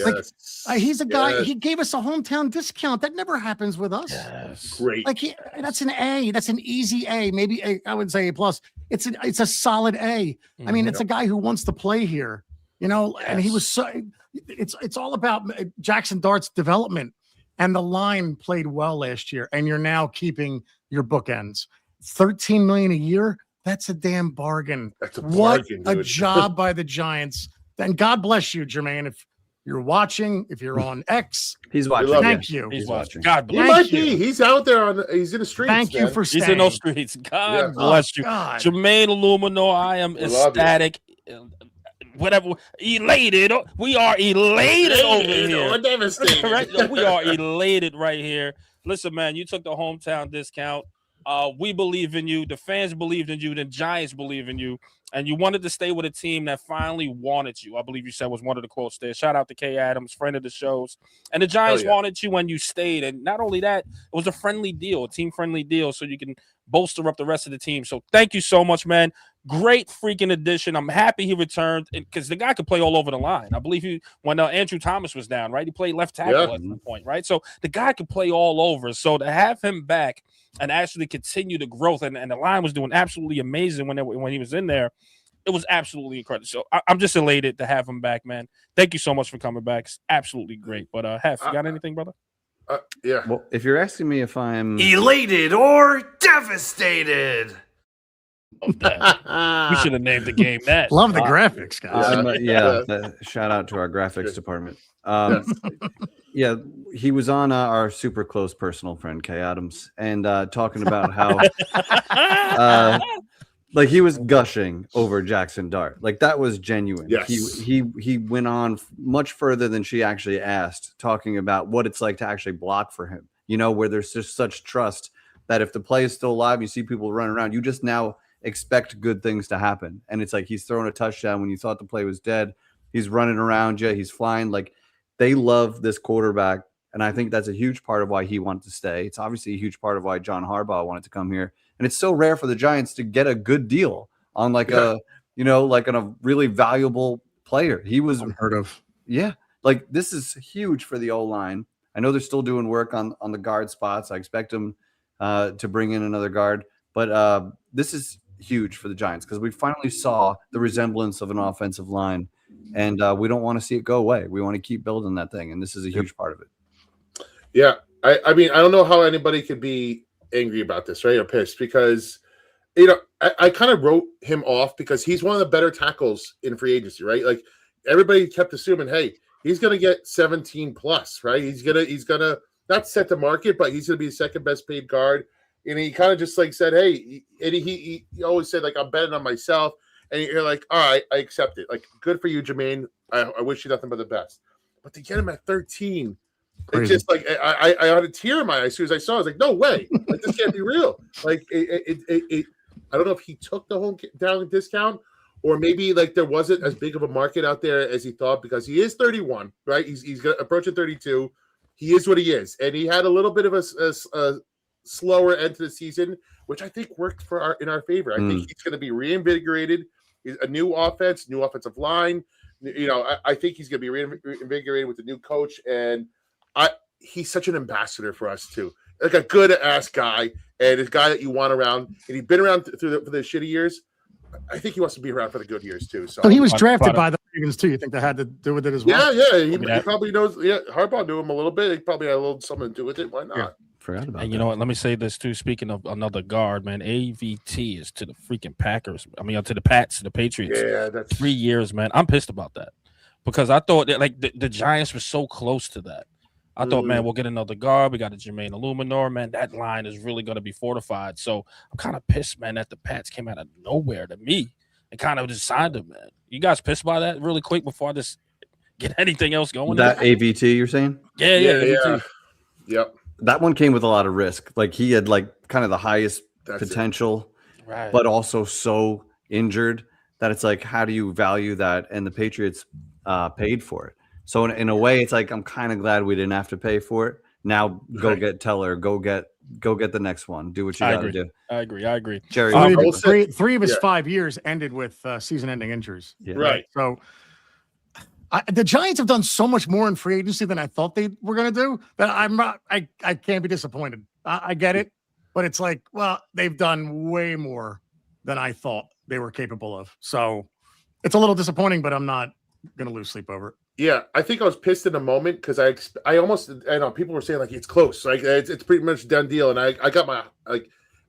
Like, he's a guy. He gave us a hometown discount. That never happens with us. Yes. Great. Like that's an A. That's an easy A. Maybe I would say A+. It's a solid A. I mean, it's a guy who wants to play here. And he was so. It's all about Jackson Dart's development, and the line played well last year. And you're now keeping your bookends. $13 million a year. That's a damn bargain. That's a bargain. What a job by the Giants. Then God bless you, Jermaine. If you're watching, if you're on X, he's watching. Thank you. He's watching. God bless you. He might be. He's out there he's in the streets. Thank you for staying. He's in those streets. God bless you. God. Jermaine Illuminor, I am ecstatic. Whatever, elated. We are elated over here. Devastated. Right? We are elated right here. Listen, man, you took the hometown discount. We believe in you. The fans believed in you. The Giants believe in you. And you wanted to stay with a team that finally wanted you. I believe you said was one of the quotes there. Shout out to Kay Adams, friend of the shows. And the Giants wanted you when you stayed. And not only that, it was a friendly deal, a team-friendly deal, so you can bolster up the rest of the team. So thank you so much, man. great freaking addition. I'm happy he returned because the guy could play all over the line. I believe when Andrew Thomas was down, right? He played left tackle at one point, right? So the guy could play all over. So to have him back and actually continue the growth, and the line was doing absolutely amazing when he was in there. It was absolutely incredible. So I'm just elated to have him back, man. Thank you so much for coming back. It's absolutely great. But Hef, you got anything, brother? Yeah. Well, if you're asking me if I'm elated or devastated. We should have named the game that. Love the graphics, guys. Shout out to our graphics department. Yeah, he was on our super close personal friend Kay Adams, and talking about how like he was gushing over Jackson Dart. Like that was genuine. Yes. He went on much further than she actually asked, talking about what it's like to actually block for him. You know, where there's just such trust that if the play is still alive, you see people running around, you just now expect good things to happen. And it's like he's throwing a touchdown when you thought the play was dead. He's running around you. He's flying. Like they love this quarterback. And I think that's a huge part of why he wanted to stay. It's obviously a huge part of why John Harbaugh wanted to come here. And it's so rare for the Giants to get a good deal on like a really valuable player. He was unheard of. Yeah. Like this is huge for the O-line. I know they're still doing work on the guard spots. I expect them to bring in another guard. But this is huge for the Giants because we finally saw the resemblance of an offensive line. And we don't want to see it go away. We want to keep building that thing. And this is a huge part of it. Yeah. I mean, I don't know how anybody could be angry about this, right? Or pissed because, you know, I kind of wrote him off because he's one of the better tackles in free agency, right? Like everybody kept assuming, hey, he's going to get 17 plus, right? He's going to not set the market, but he's going to be the second best paid guard. And he kind of just like said, hey, and he always said like, I'm betting on myself. And you're like, all right, I accept it. Like, good for you, Tremaine. I wish you nothing but the best. But to get him at 13, it's just like I had a tear in my eye as soon as I saw it. I was like, no way. Like, this can't be real. Like, I don't know if he took the home down discount or maybe like there wasn't as big of a market out there as he thought because he is 31, right? He's approaching 32. He is what he is. And he had a little bit of a slower end to the season, which I think worked in our favor. I think he's going to be reinvigorated. A new offense, new offensive line. You know, I think he's going to be reinvigorated with the new coach, and he's such an ambassador for us too. Like a good ass guy, and a guy that you want around. And he's been around for the shitty years. I think he wants to be around for the good years too. So he was drafted by the Ravens too. You think that had to do with it as well? Yeah. He probably knows. Yeah, Harbaugh knew him a little bit. He probably had a little something to do with it. Why not? Yeah. Forgot about and you know what? Let me say this too. Speaking of another guard, man, AVT is to the freaking Packers. I mean, to the Pats, to the Patriots. Yeah, that's 3 years, man. I'm pissed about that because I thought that like the Giants were so close to that. I thought, man, we'll get another guard. We got a Jermaine Illuminor, man. That line is really going to be fortified. So I'm kind of pissed, man, that the Pats came out of nowhere to me and kind of just signed him, man. You guys pissed by that really quick before I just get anything else going? That AVT you're saying? Yeah. AVT. Yep. That one came with a lot of risk. Like he had like kind of the highest potential, right, but also so injured that it's like, how do you value that? And the Patriots paid for it. So in a way, it's like I'm kind of glad we didn't have to pay for it. Now go get Teller, go get the next one. Do what you got to do. I agree. Jerry, three of his 5 years ended with season-ending injuries. Yeah. Right. So the Giants have done so much more in free agency than I thought they were going to do that I can't be disappointed. I get it, but it's like, well, they've done way more than I thought they were capable of. So it's a little disappointing, but I'm not going to lose sleep over it. Yeah, I think I was pissed in the moment because I know people were saying like it's close, like it's pretty much a done deal, and I got my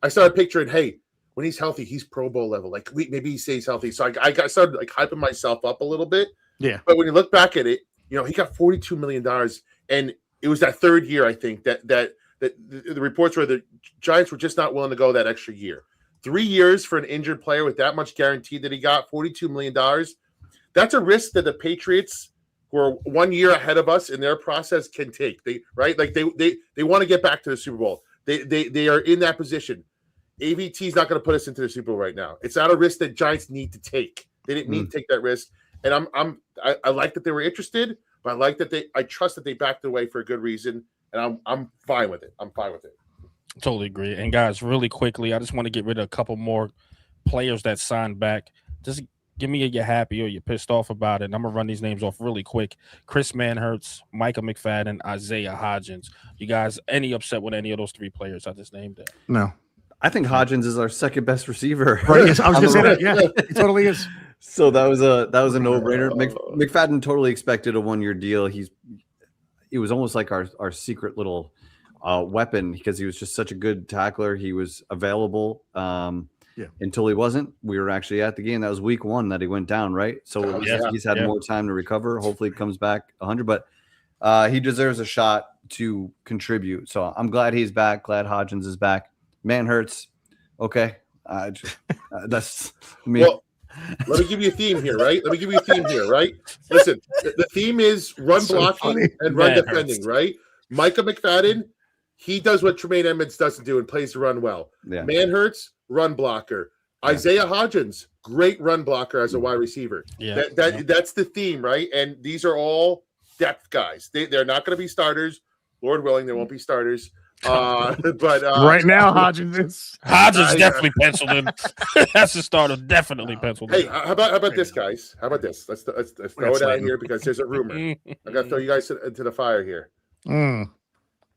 I started picturing, hey, when he's healthy, he's Pro Bowl level, like maybe he stays healthy. So I started like hyping myself up a little bit. Yeah, but when you look back at it, you know he got $42 million, and it was that third year I think that the reports were the Giants were just not willing to go that extra year. 3 years for an injured player with that much guaranteed that he got $42 million. That's a risk that the Patriots, who are 1 year ahead of us in their process, can take. They want to get back to the Super Bowl. They are in that position. AVT is not going to put us into the Super Bowl right now. It's not a risk that Giants need to take. They didn't need to take that risk. And I like that they were interested, but I trust that they backed away for a good reason. And I'm fine with it. I'm fine with it. Totally agree. And guys, really quickly, I just want to get rid of a couple more players that signed back. Just give me a you're happy or you're pissed off about it. And I'm gonna run these names off really quick. Chris Manhertz, Micah McFadden, Isaiah Hodgins. You guys any upset with any of those 3 players I just named? It? No. I think Hodgins is our second best receiver. Right. Yes, I was going to say that. Yeah, he totally is. So that was a no-brainer. McFadden totally expected a 1-year deal. It was almost like our secret little weapon because he was just such a good tackler. He was available until he wasn't. We were actually at the game. That was week 1 that he went down, right? So he's had more time to recover. Hopefully he comes back 100, but he deserves a shot to contribute. So I'm glad he's back. Glad Hodgins is back. Manhertz, okay. That's me. Well, let me give you a theme here, right? Listen, the theme is run blocking and run defending, right? Micah McFadden, he does what Tremaine Edmunds doesn't do and plays the run well. Yeah. Manhertz, run blocker. Isaiah Hodgins, great run blocker as a wide receiver. Yeah. That's the theme, right? And these are all depth guys. They're not going to be starters. Lord willing, they won't be starters. But right now, Hodgins definitely penciled in. That's the starter, definitely penciled in. Hey, how about this, guys? How about this? Let's throw it out here because there's a rumor. I got to throw you guys into the fire here.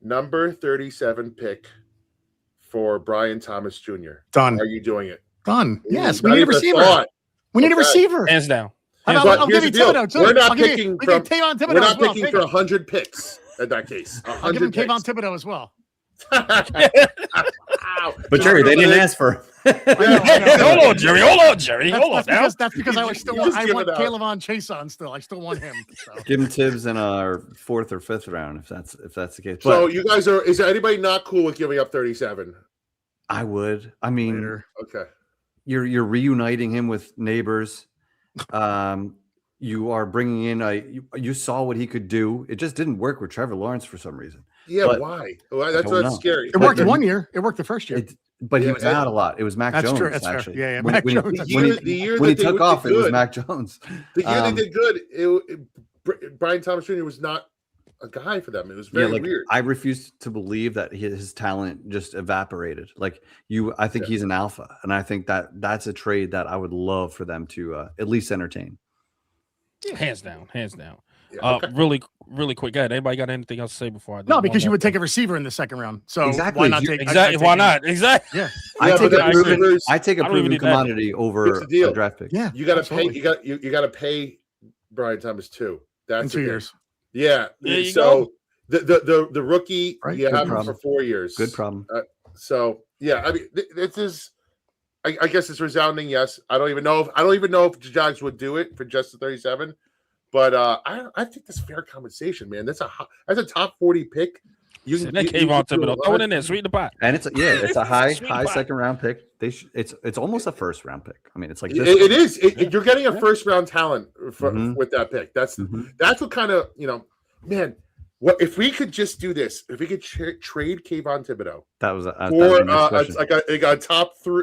Number 37 pick for Brian Thomas Jr. Done. Are you doing it? Done. Yes, we need a receiver. We need a receiver. Hands down. But here's the deal. We're not picking for 100 picks in that case. I'll give him Kayvon Thibodeau as well. But Jerry, they didn't ask for. Hold on, Jerry. That's because I still want Kayvon Chase on. Still, I still want him. So. Give him Tibbs in our 4th or 5th round if that's the case. So you guys is there anybody not cool with giving up 37? I would. I mean, okay. You're reuniting him with Neighbors. You are bringing in you saw what he could do. It just didn't work with Trevor Lawrence for some reason. Yeah, why? That's scary. It worked 1 year. It worked the first year. But he was out a lot. It was Mac Jones. True. That's actually. Fair. Yeah. When he took off, it was Mac Jones. The year they did good, Brian Thomas Jr. was not a guy for them. It was very weird. I refuse to believe that his talent just evaporated. I think he's an alpha, and I think that's a trade that I would love for them to at least entertain. Hands down. Yeah, okay. Really quick. Anybody got anything else to say before I do? No, because you would take a receiver in the 2nd round. So why not take? Why not? Exactly. Yeah. I take a proven commodity over a draft pick. Yeah. You got to pay. You got to pay Brian Thomas too. That's in 2 years. Yeah. So the rookie, you have him for 4 years. Good problem. So yeah, I mean, this is. I guess it's resounding yes. I don't even know if the Jags would do it for just the 37. But I think that's fair compensation, man. That's a top 40 pick. You can Kayvon Thibodeau. Throw it in there, sweeten the pot. And it's a high 2nd round pick. It's almost a 1st round pick. I mean, it's like it is. You're getting a 1st round talent with that pick. That's what kind of man. What if we could just do this? If we could trade Kayvon Thibodeau, that was a top 3,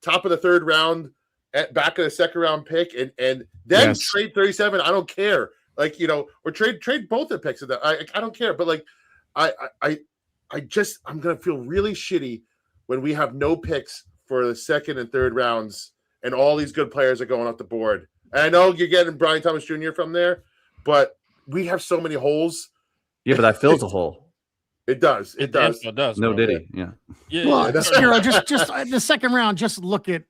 top of the 3rd round. Back of the 2nd round pick and then trade 37. I don't care. Or trade both the picks of that. I don't care. But I'm gonna feel really shitty when we have no picks for the 2nd and 3rd rounds and all these good players are going off the board. And I know you're getting Brian Thomas Jr. from there, but we have so many holes. Yeah, but that fills a hole. It does. It does. No Diddy. Yeah. Well, just the 2nd round. Just look at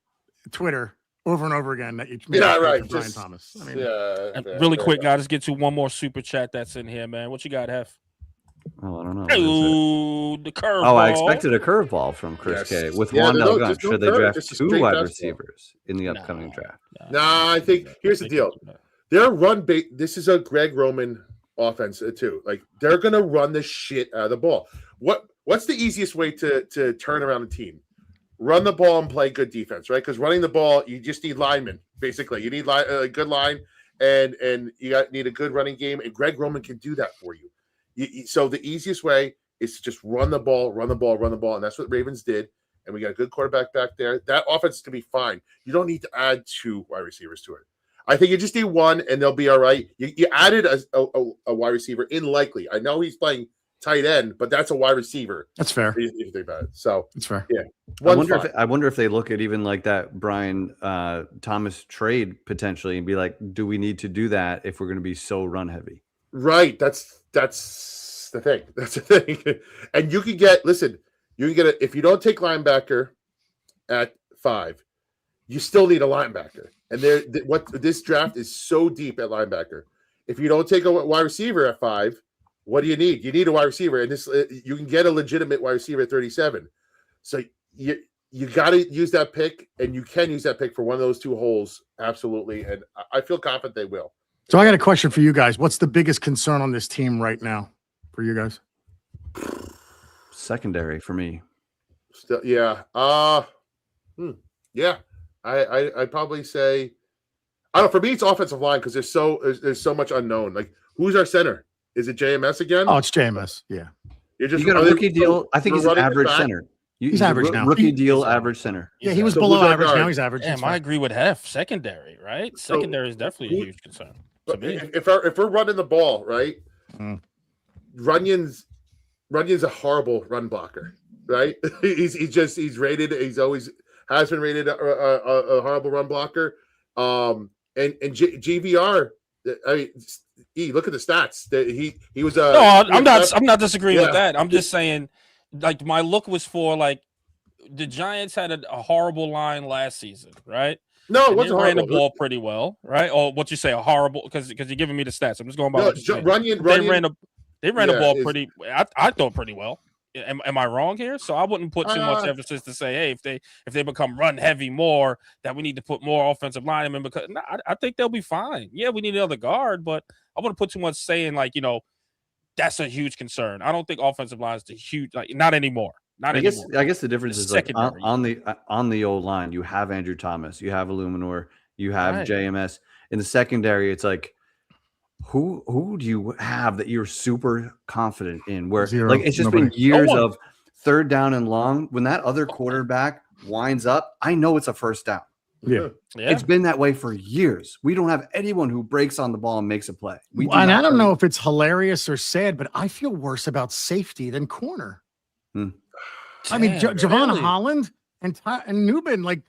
Twitter over and over again that you made right. Brian Thomas. I mean, really quick, guys, let's get to one more super chat that's in here, man. What you got, Hef? Oh, I don't know. Oh, the curveball. Oh, I expected a curveball from Chris K. With Wandale Gunn. Should they draft 2 wide receivers in the upcoming draft? Nah, I think here's the deal. Their run bait. This is a Greg Roman offense too. They're gonna run the shit out of the ball. What's the easiest way to turn around a team? Run the ball and play good defense, right? Because running the ball, you just need linemen. Basically, you need a good line, and you need a good running game. And Greg Roman can do that for you. So the easiest way is to just run the ball, and that's what Ravens did. And we got a good quarterback back there. That offense is gonna be fine. You don't need to add 2 wide receivers to it. I think you just need 1, and they'll be all right. You added a wide receiver in Likely. I know he's playing tight end, but that's a wide receiver. That's fair. If you think about it. So That's fair. yeah. I wonder if they look at even like that Brian Thomas trade potentially and be like, do we need to do that if we're going to be so run heavy? Right. That's the thing. That's the thing. And you can get if you don't take linebacker at 5, you still need a linebacker. And this draft is so deep at linebacker. If you don't take a wide receiver at 5, what do you need? You need a wide receiver, and you can get a legitimate wide receiver at 37. So you got to use that pick, and you can use that pick for one of those 2 holes, absolutely. And I feel confident they will. So I got a question for you guys. What's the biggest concern on this team right now for you guys? Secondary for me. Still, yeah. Yeah. I'd probably say, I don't know. For me, it's offensive line because there's so much unknown. Like, who's our center? Is it JMS again? Oh, it's JMS. Yeah. You got a rookie deal. I think he's an average center. He's average now. Rookie deal, average center. Yeah, he was below average. Now he's average. Damn, I agree with Hef. Secondary, right? Secondary is definitely a huge concern. If we're running the ball, right? Runyon's a horrible run blocker, right? he's rated. He's always has been rated a horrible run blocker. And GVR. I mean, look at the stats. He was a. No, I'm not disagreeing with that. I'm just saying, like, my look was for like the Giants had a horrible line last season, right? No, it wasn't ran horrible. the ball pretty well, right? Or what you say, a horrible because you're giving me the stats. I'm just going by what you're saying. They ran the ball pretty. I thought pretty well. Am I wrong here? So I wouldn't put too much emphasis to say, hey, if they become run heavy more, that we need to put more offensive linemen because I think they'll be fine. Yeah, we need another guard, but I wouldn't put too much saying like that's a huge concern. I don't think offensive line is the huge not anymore. I guess the difference is like on the old line, you have Andrew Thomas, you have Illuminor, you have JMS. In the secondary, it's like who do you have that you're super confident in? Where it's just been years of third down and long. When that other quarterback winds up, I know it's a first down. Yeah. It's been that way for years. We don't have anyone who breaks on the ball and makes a play. And I don't know if it's hilarious or sad, but I feel worse about safety than corner. I mean, Javon Holland and Newman, like,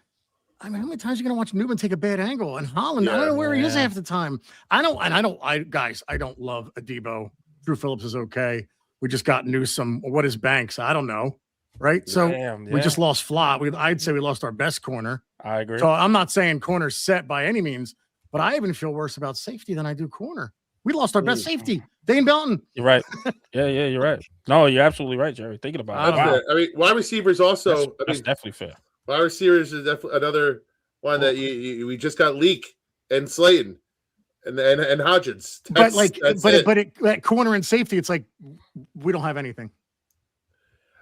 I mean, how many times are you going to watch Newman take a bad angle? And Holland, I don't know where he is half the time. I don't love Adebo. Drew Phillips is okay. We just got Newsome. What is Banks? I don't know. Right. So we just lost Flott. I'd say we lost our best corner. I agree. So I'm not saying corner's set by any means, but I even feel worse about safety than I do corner. We lost our best safety, Dane Belton. You're right. Yeah, you're right. No, you're absolutely right, Jerry. Thinking about it. Wow. I mean, wide receivers also. That's definitely fair. Wide receivers is definitely another one that we just got Leak and Slayton and Hodgins. But corner and safety, it's like we don't have anything.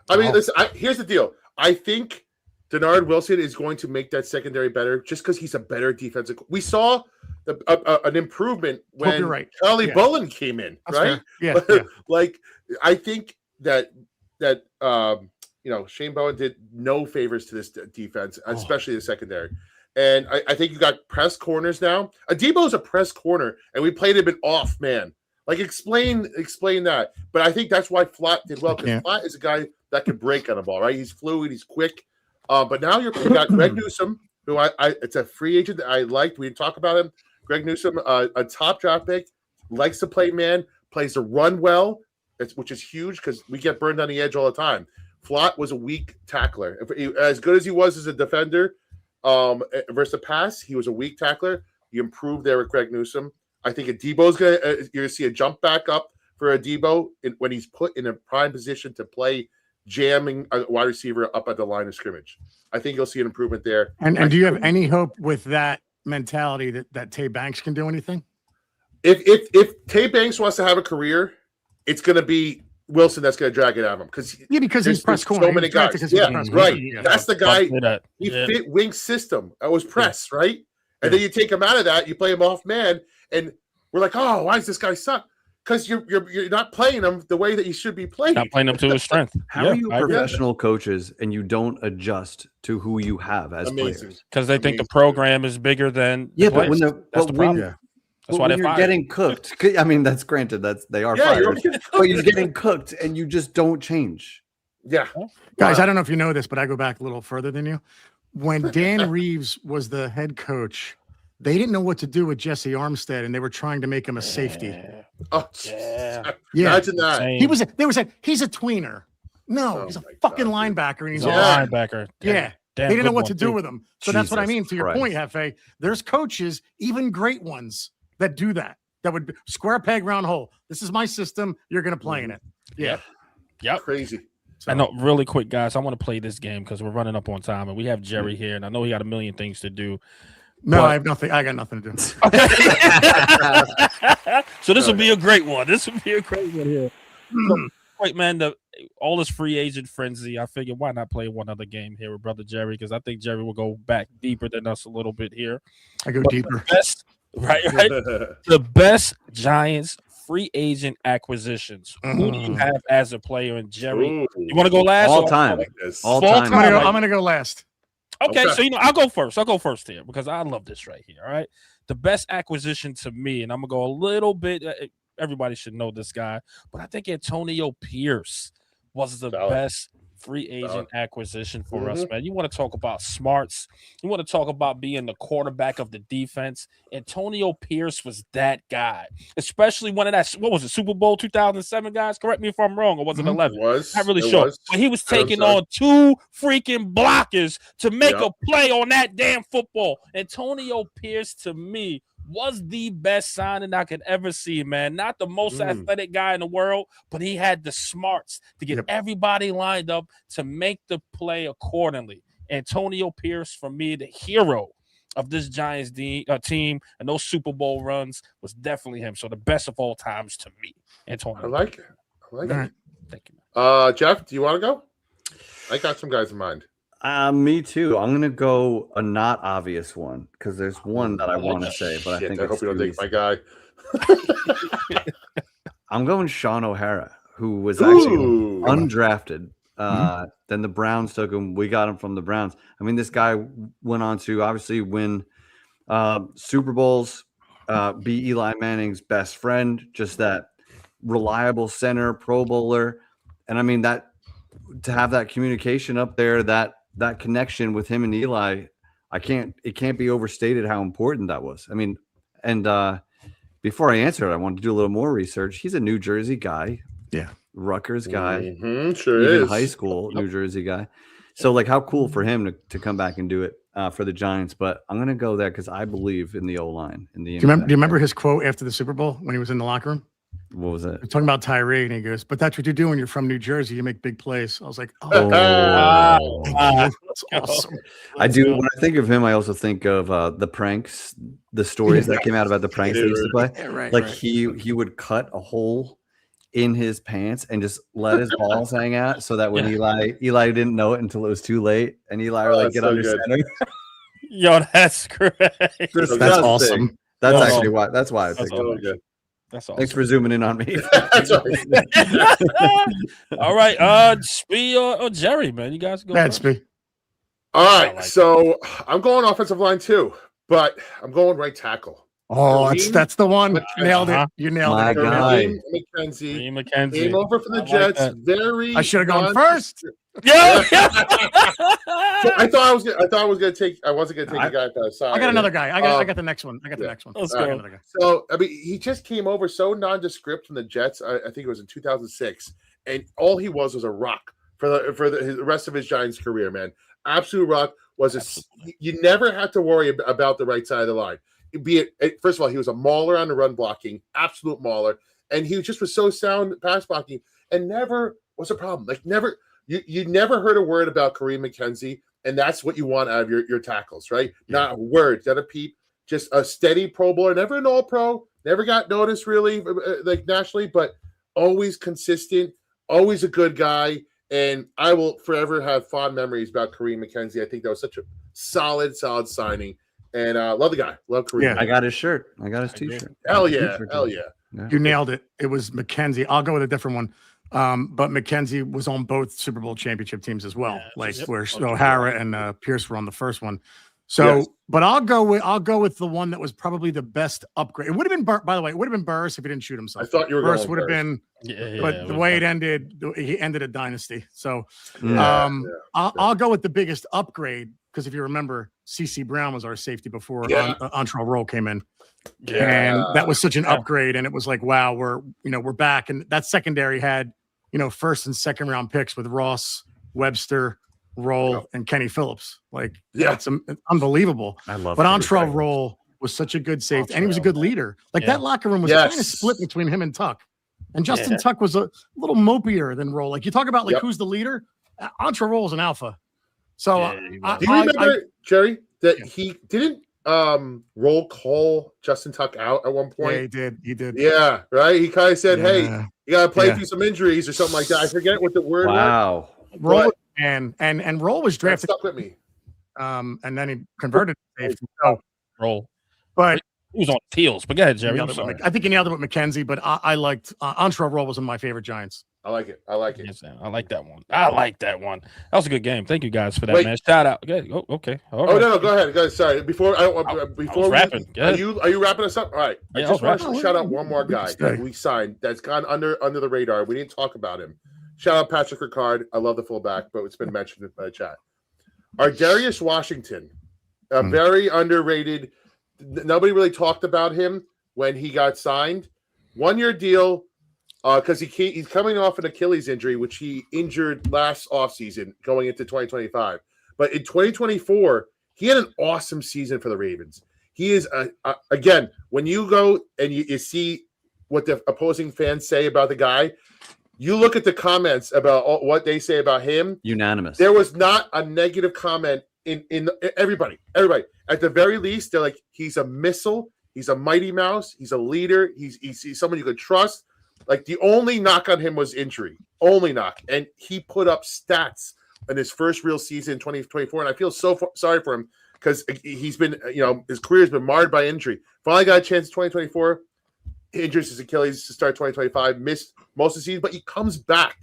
I mean, listen. Here's the deal. I think Denard Wilson is going to make that secondary better just because he's a better defensive. We saw an improvement when Charlie Bullen came in, right? Yeah. Like I think that Shane Bowen did no favors to this defense, especially the secondary. And I think you got press corners now. Adebo's a press corner, and we played him an off man. Like explain that. But I think that's why Flott did well because Flott is a guy that can break on the ball, right? He's fluid, he's quick. But now you got Greg Newsome, who it's a free agent that I liked. We didn't talk about him. Greg Newsome, a top draft pick, likes to play man, plays the run well, which is huge because we get burned on the edge all the time. Flott was a weak tackler. As good as he was as a defender versus the pass, he was a weak tackler. He improved there with Greg Newsome. I think Adebo's you're going to see a jump back up for Adebo when he's put in a prime position to play jamming a wide receiver up at the line of scrimmage. I think you'll see an improvement there. And do you have any hope with that mentality that Tay Banks can do anything? If Tay Banks wants to have a career, it's going to be Wilson that's going to drag it out of him because he's press corner. So many guys. Right. That's the guy. He fit Wink's system. That was press, right? And then you take him out of that, you play him off man, and we're like, oh, why does this guy suck? Because you're not playing him the way that you should be playing. Not playing him to his strength. How are you professional coaches and you don't adjust to who you have as players? Because they think the program is bigger than but when that's the problem. That's But why when they're you're fired. getting cooked. I mean, that's granted. They are Yeah, fired, but you're getting cooked, and you just don't change. Yeah. Guys, Wow. I don't know if you know this, but I go back a little further than you. When Dan Reeves was the head coach, they didn't know what to do with Jesse Armstead, and they were trying to make him a safety. Yeah. Oh, Yeah. Yeah. Imagine that. Insane. They were saying he's a tweener. No, Oh he's a my fucking God, dude. linebacker, and he's He's a all Yeah. linebacker. yeah. Damn They didn't know good what one, to do too. with him. So that's what I Jesus mean. To your Christ. point, Hefe, there's coaches, even great ones, that do that. That would square peg round hole. This is my system. You're going to play in it. Yeah. Yep. Crazy. So, I know, really quick, guys. I want to play this game because we're running up on time, and we have Jerry here, and I know he got a million things to do. no, but- I have nothing. I got nothing to do. So this will be a great one. This will be a great one here. So, wait, man, all this free agent frenzy. I figured why not play one other game here with brother Jerry, because I think Jerry will go back deeper than us a little bit here. I go But deeper. Best, right. The best Giants free agent acquisitions. Who do you have as a player? And Jerry, Ooh, you want to go last? All or- time. like this. All All time. time. I'm gonna go last. Okay, Okay. so I'll go first. I'll go first here because I love this right here. All right, the best acquisition to me, and I'm gonna go a little bit. Everybody should know this guy, but I think Antonio Pierce was the Solid. best free agent Solid. acquisition for us, man. You want to talk about smarts? You want to talk about being the quarterback of the defense? Antonio Pierce was that guy, especially one of that. What was it, Super Bowl 2007, guys? Correct me if I'm wrong, or was it Mhm. 11? It was. Not really It sure. was. But he was I hope taking so. on two freaking blockers to make Yep. a play on that damn football. Antonio Pierce, to me, was the best signing I could ever see, man. Not the most athletic guy in the world, but he had the smarts to get Yep. everybody lined up to make the play accordingly. Antonio Pierce, for me, the hero of this Giants team and those Super Bowl runs was definitely him. So the best of all times to me, Antonio. I like it. I like All it. right. Thank you. Jeff, do you want to go? I got some guys in mind. Me too. I'm gonna go a not obvious one because there's one that I want to say, but I Shit, think I hope it's you don't too think my easy. guy. I'm going Sean O'Hara, who was actually Ooh. undrafted. Then the Browns took him. We got him from the Browns. I mean, this guy went on to obviously win Super Bowls, be Eli Manning's best friend, just that reliable center, Pro Bowler. And I mean, that to have that communication up there, that connection with him and Eli, it can't be overstated how important that was. I mean, and before I answer it, I wanted to do a little more research. He's a New Jersey guy. Yeah. Rutgers guy. Sure Even is. high school New Jersey guy. So like how cool for him to come back and do it for the Giants. But I'm gonna go there because I believe in the O-line. In the Do you remember his quote after the Super Bowl when he was in the locker room? what was it? We're talking about Tyree, and he goes, "But that's what you do when you're from New Jersey. You make big plays." I was like, "Oh, that's awesome." I do. When I think of him, I also think of the pranks, the stories that came out about the pranks they used to play. Yeah, right, Like right. he would cut a hole in his pants and just let his balls hang out so that when Eli didn't know it until it was too late, and Eli would like that's get so under good. center. Yo, that's great. That's Disgusting. awesome. That's No, actually why. That's why I That's picked So him. good. That's awesome. Thanks for zooming in on me. That's right. All right, Spee or Jerry, man, you guys go. That's first. me. All I right, like so I'm going offensive line too, but I'm going right tackle. Oh, Kareem that's the one. McKenzie. Nailed it. Uh-huh. You nailed My it. guy. Kareem McKenzie Kareem McKenzie. came over from the I like Jets. that. Very. I should have gone non- first. Yeah. So I thought I was gonna take. I wasn't gonna take a guy for side. I got another guy. I got the next one. I got the yeah. next one. Let's I got go. another guy. So I mean, he just came over so nondescript from the Jets. I think it was in 2006, and all he was a rock for the rest of his Giants career. Man, absolute rock. You never had to worry about the right side of the line. Be it first of all, he was a mauler on the run blocking, absolute mauler, and he just was so sound pass blocking, and never was a problem. Like never, you never heard a word about Kareem McKenzie, and that's what you want out of your tackles, right? Yeah. Not a word, not a peep, just a steady Pro Bowler, never an All Pro, never got noticed really like nationally, but always consistent, always a good guy. And I will forever have fond memories about Kareem McKenzie. I think that was such a solid signing. And love the guy. Love Kareem. Yeah. I got his shirt. I got his T-shirt. Hell yeah. T-shirt. Hell yeah. You nailed it. It was McKenzie. I'll go with a different one. But McKenzie was on both Super Bowl championship teams as well. Yeah, like just- where O'Hara and Pierce were on the first one. So, Yes. but I'll go with the one that was probably the best upgrade. It would have been, by the way, it would have been Burris if he didn't shoot himself. I thought you were Burris going would have Burris. been, but the way it ended, he ended a dynasty. So, Yeah, I'll go with the biggest upgrade because if you remember, CC Brown was our safety before Antrell Roll came in, and that was such an upgrade. And it was like, wow, we're back, and that secondary had first and second round picks with Ross, Webster, Roll, and Kenny Phillips. Like, it's unbelievable. I love. But Antrell Roll was such a good safety, and he was a good leader. Like that locker room was kind of split between him and Tuck. And Justin Tuck was a little mopier than Roll. Like you talk about, like who's the leader? Antrell Roll is an alpha. So do you remember, Jerry, that he didn't Roll call Justin Tuck out at one point? Yeah, he did. Yeah, right. He kind of said, "Hey, you got to play through some injuries or something like that." I forget what the word was. Wow. Roll and Roll was drafted. That stuck with me. And then he converted to safety. Roll. But he was on heels. But go ahead, Jerry. I think he nailed it with McKenzie, but I liked Antrell Roll was one of my favorite Giants. I like it. Yes, I like that one. That was a good game. Thank you guys for that, man. Shout out. Okay. Oh, okay. All right. No. Go ahead. Sorry. Before I was wrapping. Are you wrapping us up? All right. I just want to shout out one more guy that we signed that's gone under the radar. We didn't talk about him. Shout out Patrick Ricard. I love the fullback, but it's been mentioned in the chat. Darius Washington, a very underrated. Nobody really talked about him when he got signed. 1-year deal. Because he's coming off an Achilles injury, which he injured last offseason going into 2025. But in 2024, he had an awesome season for the Ravens. He is, again, when you go and you see what the opposing fans say about the guy, you look at the comments about what they say about him. Unanimous. There was not a negative comment in everybody. At the very least, they're like, he's a missile. He's a mighty mouse. He's a leader. He's someone you could trust. Like the only knock on him was injury, only knock, and he put up stats in his first real season in 2024. And I feel sorry for him because he's been, his career has been marred by injury. Finally got a chance in 2024, injures his Achilles to start 2025, missed most of the season, but he comes back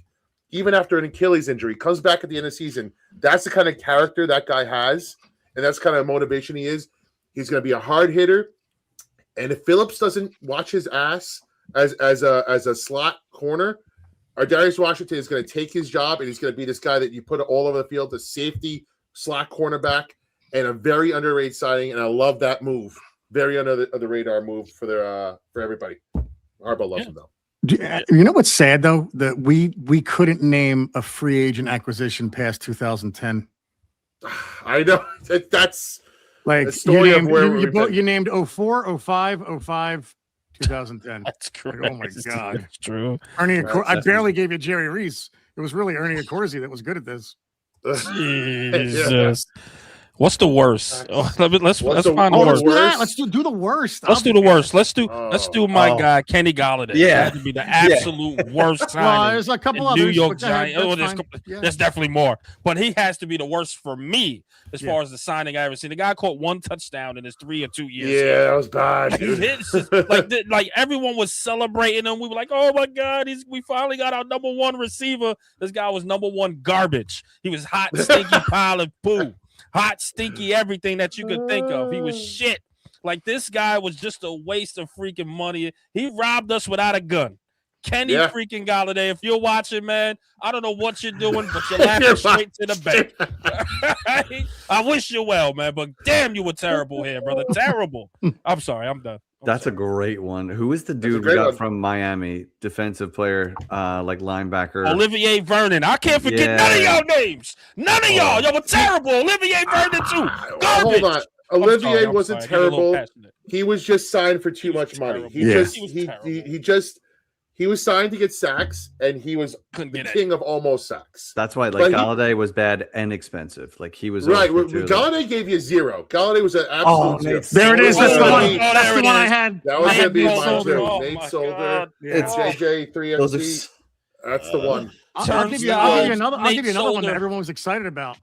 even after an Achilles injury. Comes back at the end of the season. That's the kind of character that guy has, and that's the kind of motivation he is. He's going to be a hard hitter, and if Phillips doesn't watch his ass as a slot corner, Darius Washington is going to take his job, and he's going to be this guy that you put all over the field, the safety, slot cornerback, and a very underrated signing. And I love that move. Very under the radar move for everybody. Harbaugh loves him though. You know what's sad though, that we couldn't name a free agent acquisition past 2010. I know that's like the story you named 04, 05, 05. 2010. That's correct. Like, oh my God. That's true. I barely gave you Jerry Reese. It was really Ernie Accorsi that was good at this. Jesus. What's the worst? Let's find the worst. Let's do the worst. Let's do the worst. Let's do my guy Kenny Galladay. Yeah, that would be the absolute worst signing. There's a couple others. New York Giants. There's definitely more, but he has to be the worst for me as far as the signing I ever seen. The guy caught 1 touchdown in his 3 or 2 years. Yeah, that was bad. Dude. like everyone was celebrating him. We were like, "Oh my God, we finally got our number 1 receiver." This guy was number 1 garbage. He was hot, stinky pile of poo. Hot, stinky, everything that you could think of. He was shit. Like, this guy was just a waste of freaking money. He robbed us without a gun. Kenny freaking Galladay, if you're watching, man, I don't know what you're doing, but you're laughing straight to the bank. I wish you well, man, but damn, you were terrible here, brother. Terrible. I'm sorry. I'm done. That's a great one. Who is the dude we got from Miami? Defensive player, like linebacker. Olivier Vernon. I can't forget none of y'all names. None of y'all. Y'all were terrible. Olivier Vernon, too. Garbage. Hold on. Olivier wasn't terrible. He was just signed for too much money. He was signed to get sacks, and he was the king of almost sacks. That's why, Galladay was bad and expensive. Like, he was right. Galladay gave you 0. Galladay was an absolute 0. There it is. That's the one. That's the one I had. That was going to be mine too. Oh, Nate Solder. It's JJ 3MC. That's the one. I'll give you another one that everyone was excited about.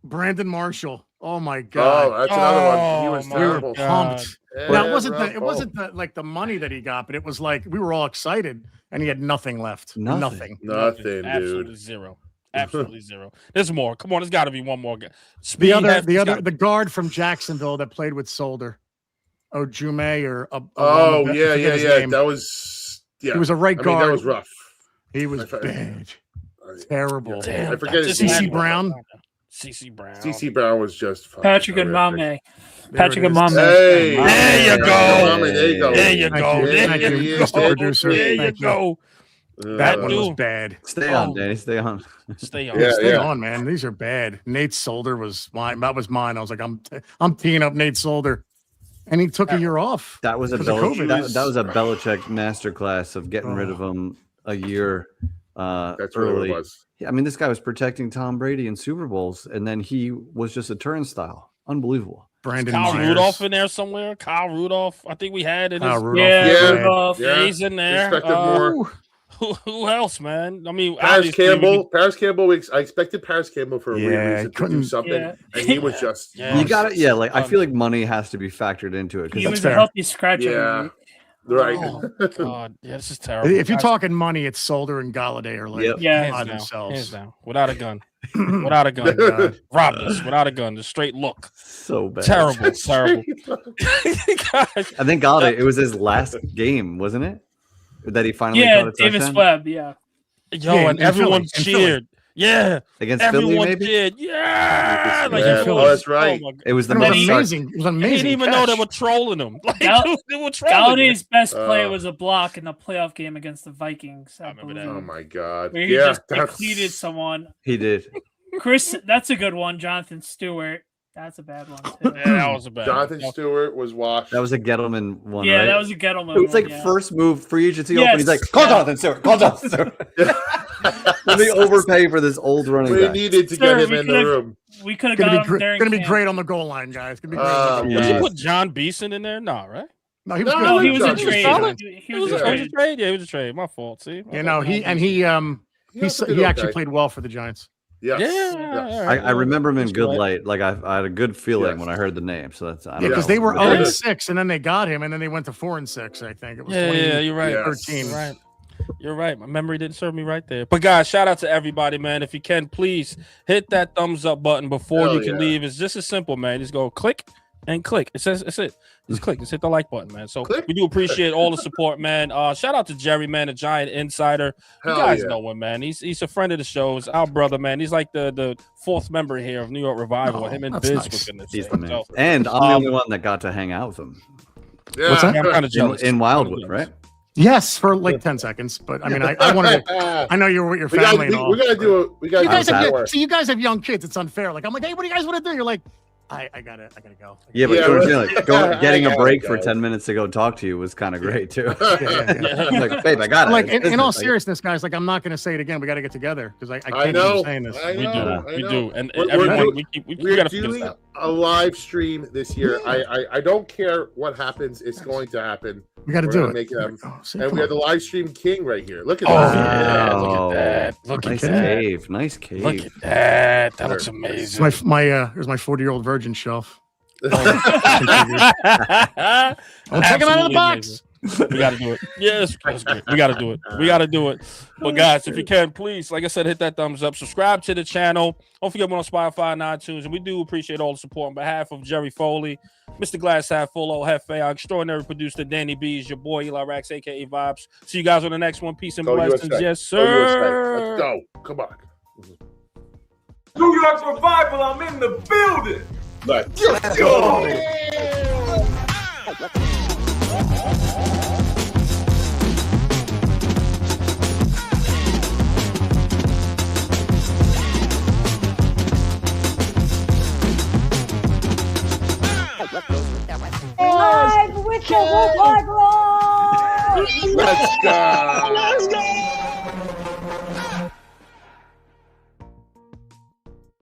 Brandon Marshall. Oh my God! Oh, that's another one. He was terrible. Pumped. Now it wasn't the money that he got, but it was like we were all excited, and he had nothing left. Nothing, dude. Absolutely 0. Absolutely zero. There's more. Come on, there's got to be one more guy. The guard from Jacksonville that played with Solder, Ojume or yeah. That was He was a right guard. That was rough. He was bad, terrible. I forget his CC name. Brown. CC Brown. CC Brown was just Patrick and Mame. Patrick and Mame. Hey, there you go. There you go. There you go. Thank you, Mr. Producer. There you Thank you. go. That one was bad. Stay on, Danny. Stay on. Stay on. Yeah, Stay on, man. These are bad. Nate Solder was mine. That was mine. I was like, I'm teeing up Nate Solder, and he took a year off. That was a that was a Belichick masterclass of getting rid of him a year That's early. what it was. Yeah, I mean, this guy was protecting Tom Brady in Super Bowls, and then he was just a turnstile. Unbelievable. Brandon Kyle Myers. Rudolph in there somewhere. Kyle Rudolph. I think we had it. Kyle Rudolph. Yeah, Rudolph. Yeah, he's in there. Expected more. Who else, man? I mean, Paris Campbell. I expected Paris Campbell for a weird Yeah, reason to do something, Yeah. and he was just. Yeah. You got it. Yeah, like I feel like money has to be factored into it He because was fair. a healthy scratch. Yeah. Right. Oh, God. Yeah, this is terrible. If you're talking money, it's Solder and Galladay are like Yep. Yeah. by hands themselves. down. Without a gun. Without a gun. God. Robbed us without a gun. The straight look. so bad. Terrible. Terrible. Gosh. I think Galladay, it was his last game, wasn't it? That he finally Yeah, caught a Davis touchdown Webb. Yeah. Yo, Yeah, and in everyone Philly, in cheered. Yeah. against Philly, Everyone maybe. cheered. Yeah. Like, Yeah. it Oh, was- that's right. my God. It was the It was Then he- most amazing. It was an I amazing. didn't even know they catch. were trolling him. Like, Gal- dude, they were trolling him. Galladay's best play Uh, was a block in the playoff game against the Vikings. I remember believe. that. Oh my God. Where he Yeah. just that's- depleted someone. He did. Chris, that's a good one. Jonathan Stewart. That's a bad one too. Yeah, that was a bad Jonathan one. Stewart was washed. That was a Gettleman one, Yeah, right? that was a Gettleman. It was like one, yeah. first move free agency Yes. open. He's like, call Yeah. Jonathan Stewart. Call Jonathan Stewart. Let me overpay for this old running We back. needed to Sir, get him we in the could've- room. We could have Gonna got be, him during gonna be camp. great on the goal line, guys. Gonna be great. on the goal Did line. you put John Beeson in there? No, right? No, he was No, good. No, he was a Jonathan trade. solid. He It was was a a trade. trade. Yeah, it was a trade. My fault. See, You know, he actually played well for the Giants. Yes. Yeah, I remember him in That's good right. light. Like I had a good feeling Yes. when I heard the name. So that's I Yeah, don't because know. they were Yeah. 0-6, and then they got him, and then they went to 4-6. I think it was Yeah, you're right. 2013. You're right. You're right. My memory didn't serve me right there. But guys, shout out to everybody, man. If you can, please hit that thumbs up button before Hell you can yeah. leave. It's just as simple, man. Just go click and click. It says it's it. Just click. Just hit the like button, man. So Click. we do appreciate all the support, man. Shout out to Jerry, man, the Giant Insider. You Hell guys yeah. know him, man. He's a friend of the show. He's our brother, man. He's like the fourth member here of New York Revival. Oh, Him and that's Biz nice. was in this He's thing. the man. So, And I'm the only one that got to hang out with him Yeah. What's that? I'm kind of jealous. in Wildwood, right? Yes, for like 10 seconds. But I mean, I wanted to. I know you were with your family and all. we gotta do it. We gotta You do guys it. have see, you guys have young kids. It's unfair. Like I'm like, hey, what do you guys want to do? You're like, I gotta go. Yeah, but Yeah, going, right. getting I a break gotta for go. 10 minutes to go talk to you was kind of great too. Yeah. I'm like, babe, I got it. Like It's in all business. seriousness, guys, like I'm not gonna say it again. We got to get together because I I can't know. keep saying this. I We know. do. I We know. do. And We're everyone, doing- we We're gotta figure this doing out. a live stream this year. I don't care what happens. It's going to happen. We got to We're do gonna it. make it happen. Oh, see, And come we have the on. live stream king right here. Look at Oh, that. yeah. Look Oh, at that. Look at nice that. cave. Nice cave. Look at that. That looks Sure. amazing. It's my here's my 40-year-old virgin shelf. Oh, Don't take him out of the box. We got to do it. Yes, that's good. We got to do it. We got to do it. But guys, if you can, please, like I said, hit that thumbs up. Subscribe to the channel. Don't forget we're on Spotify and iTunes. And we do appreciate all the support on behalf of Jerry Foley, Mr. Glass Half Full, old Hefe, our extraordinary producer, Danny B's, your boy, Eli Rax, a.k.a. Vibes. See you guys on the next one. Peace and Go blessings. USA. Yes, Go USA. sir. Let's go. Come on. New York Revival, I'm in the building. Let's go. Live with the Woodlike Roar! Let's go.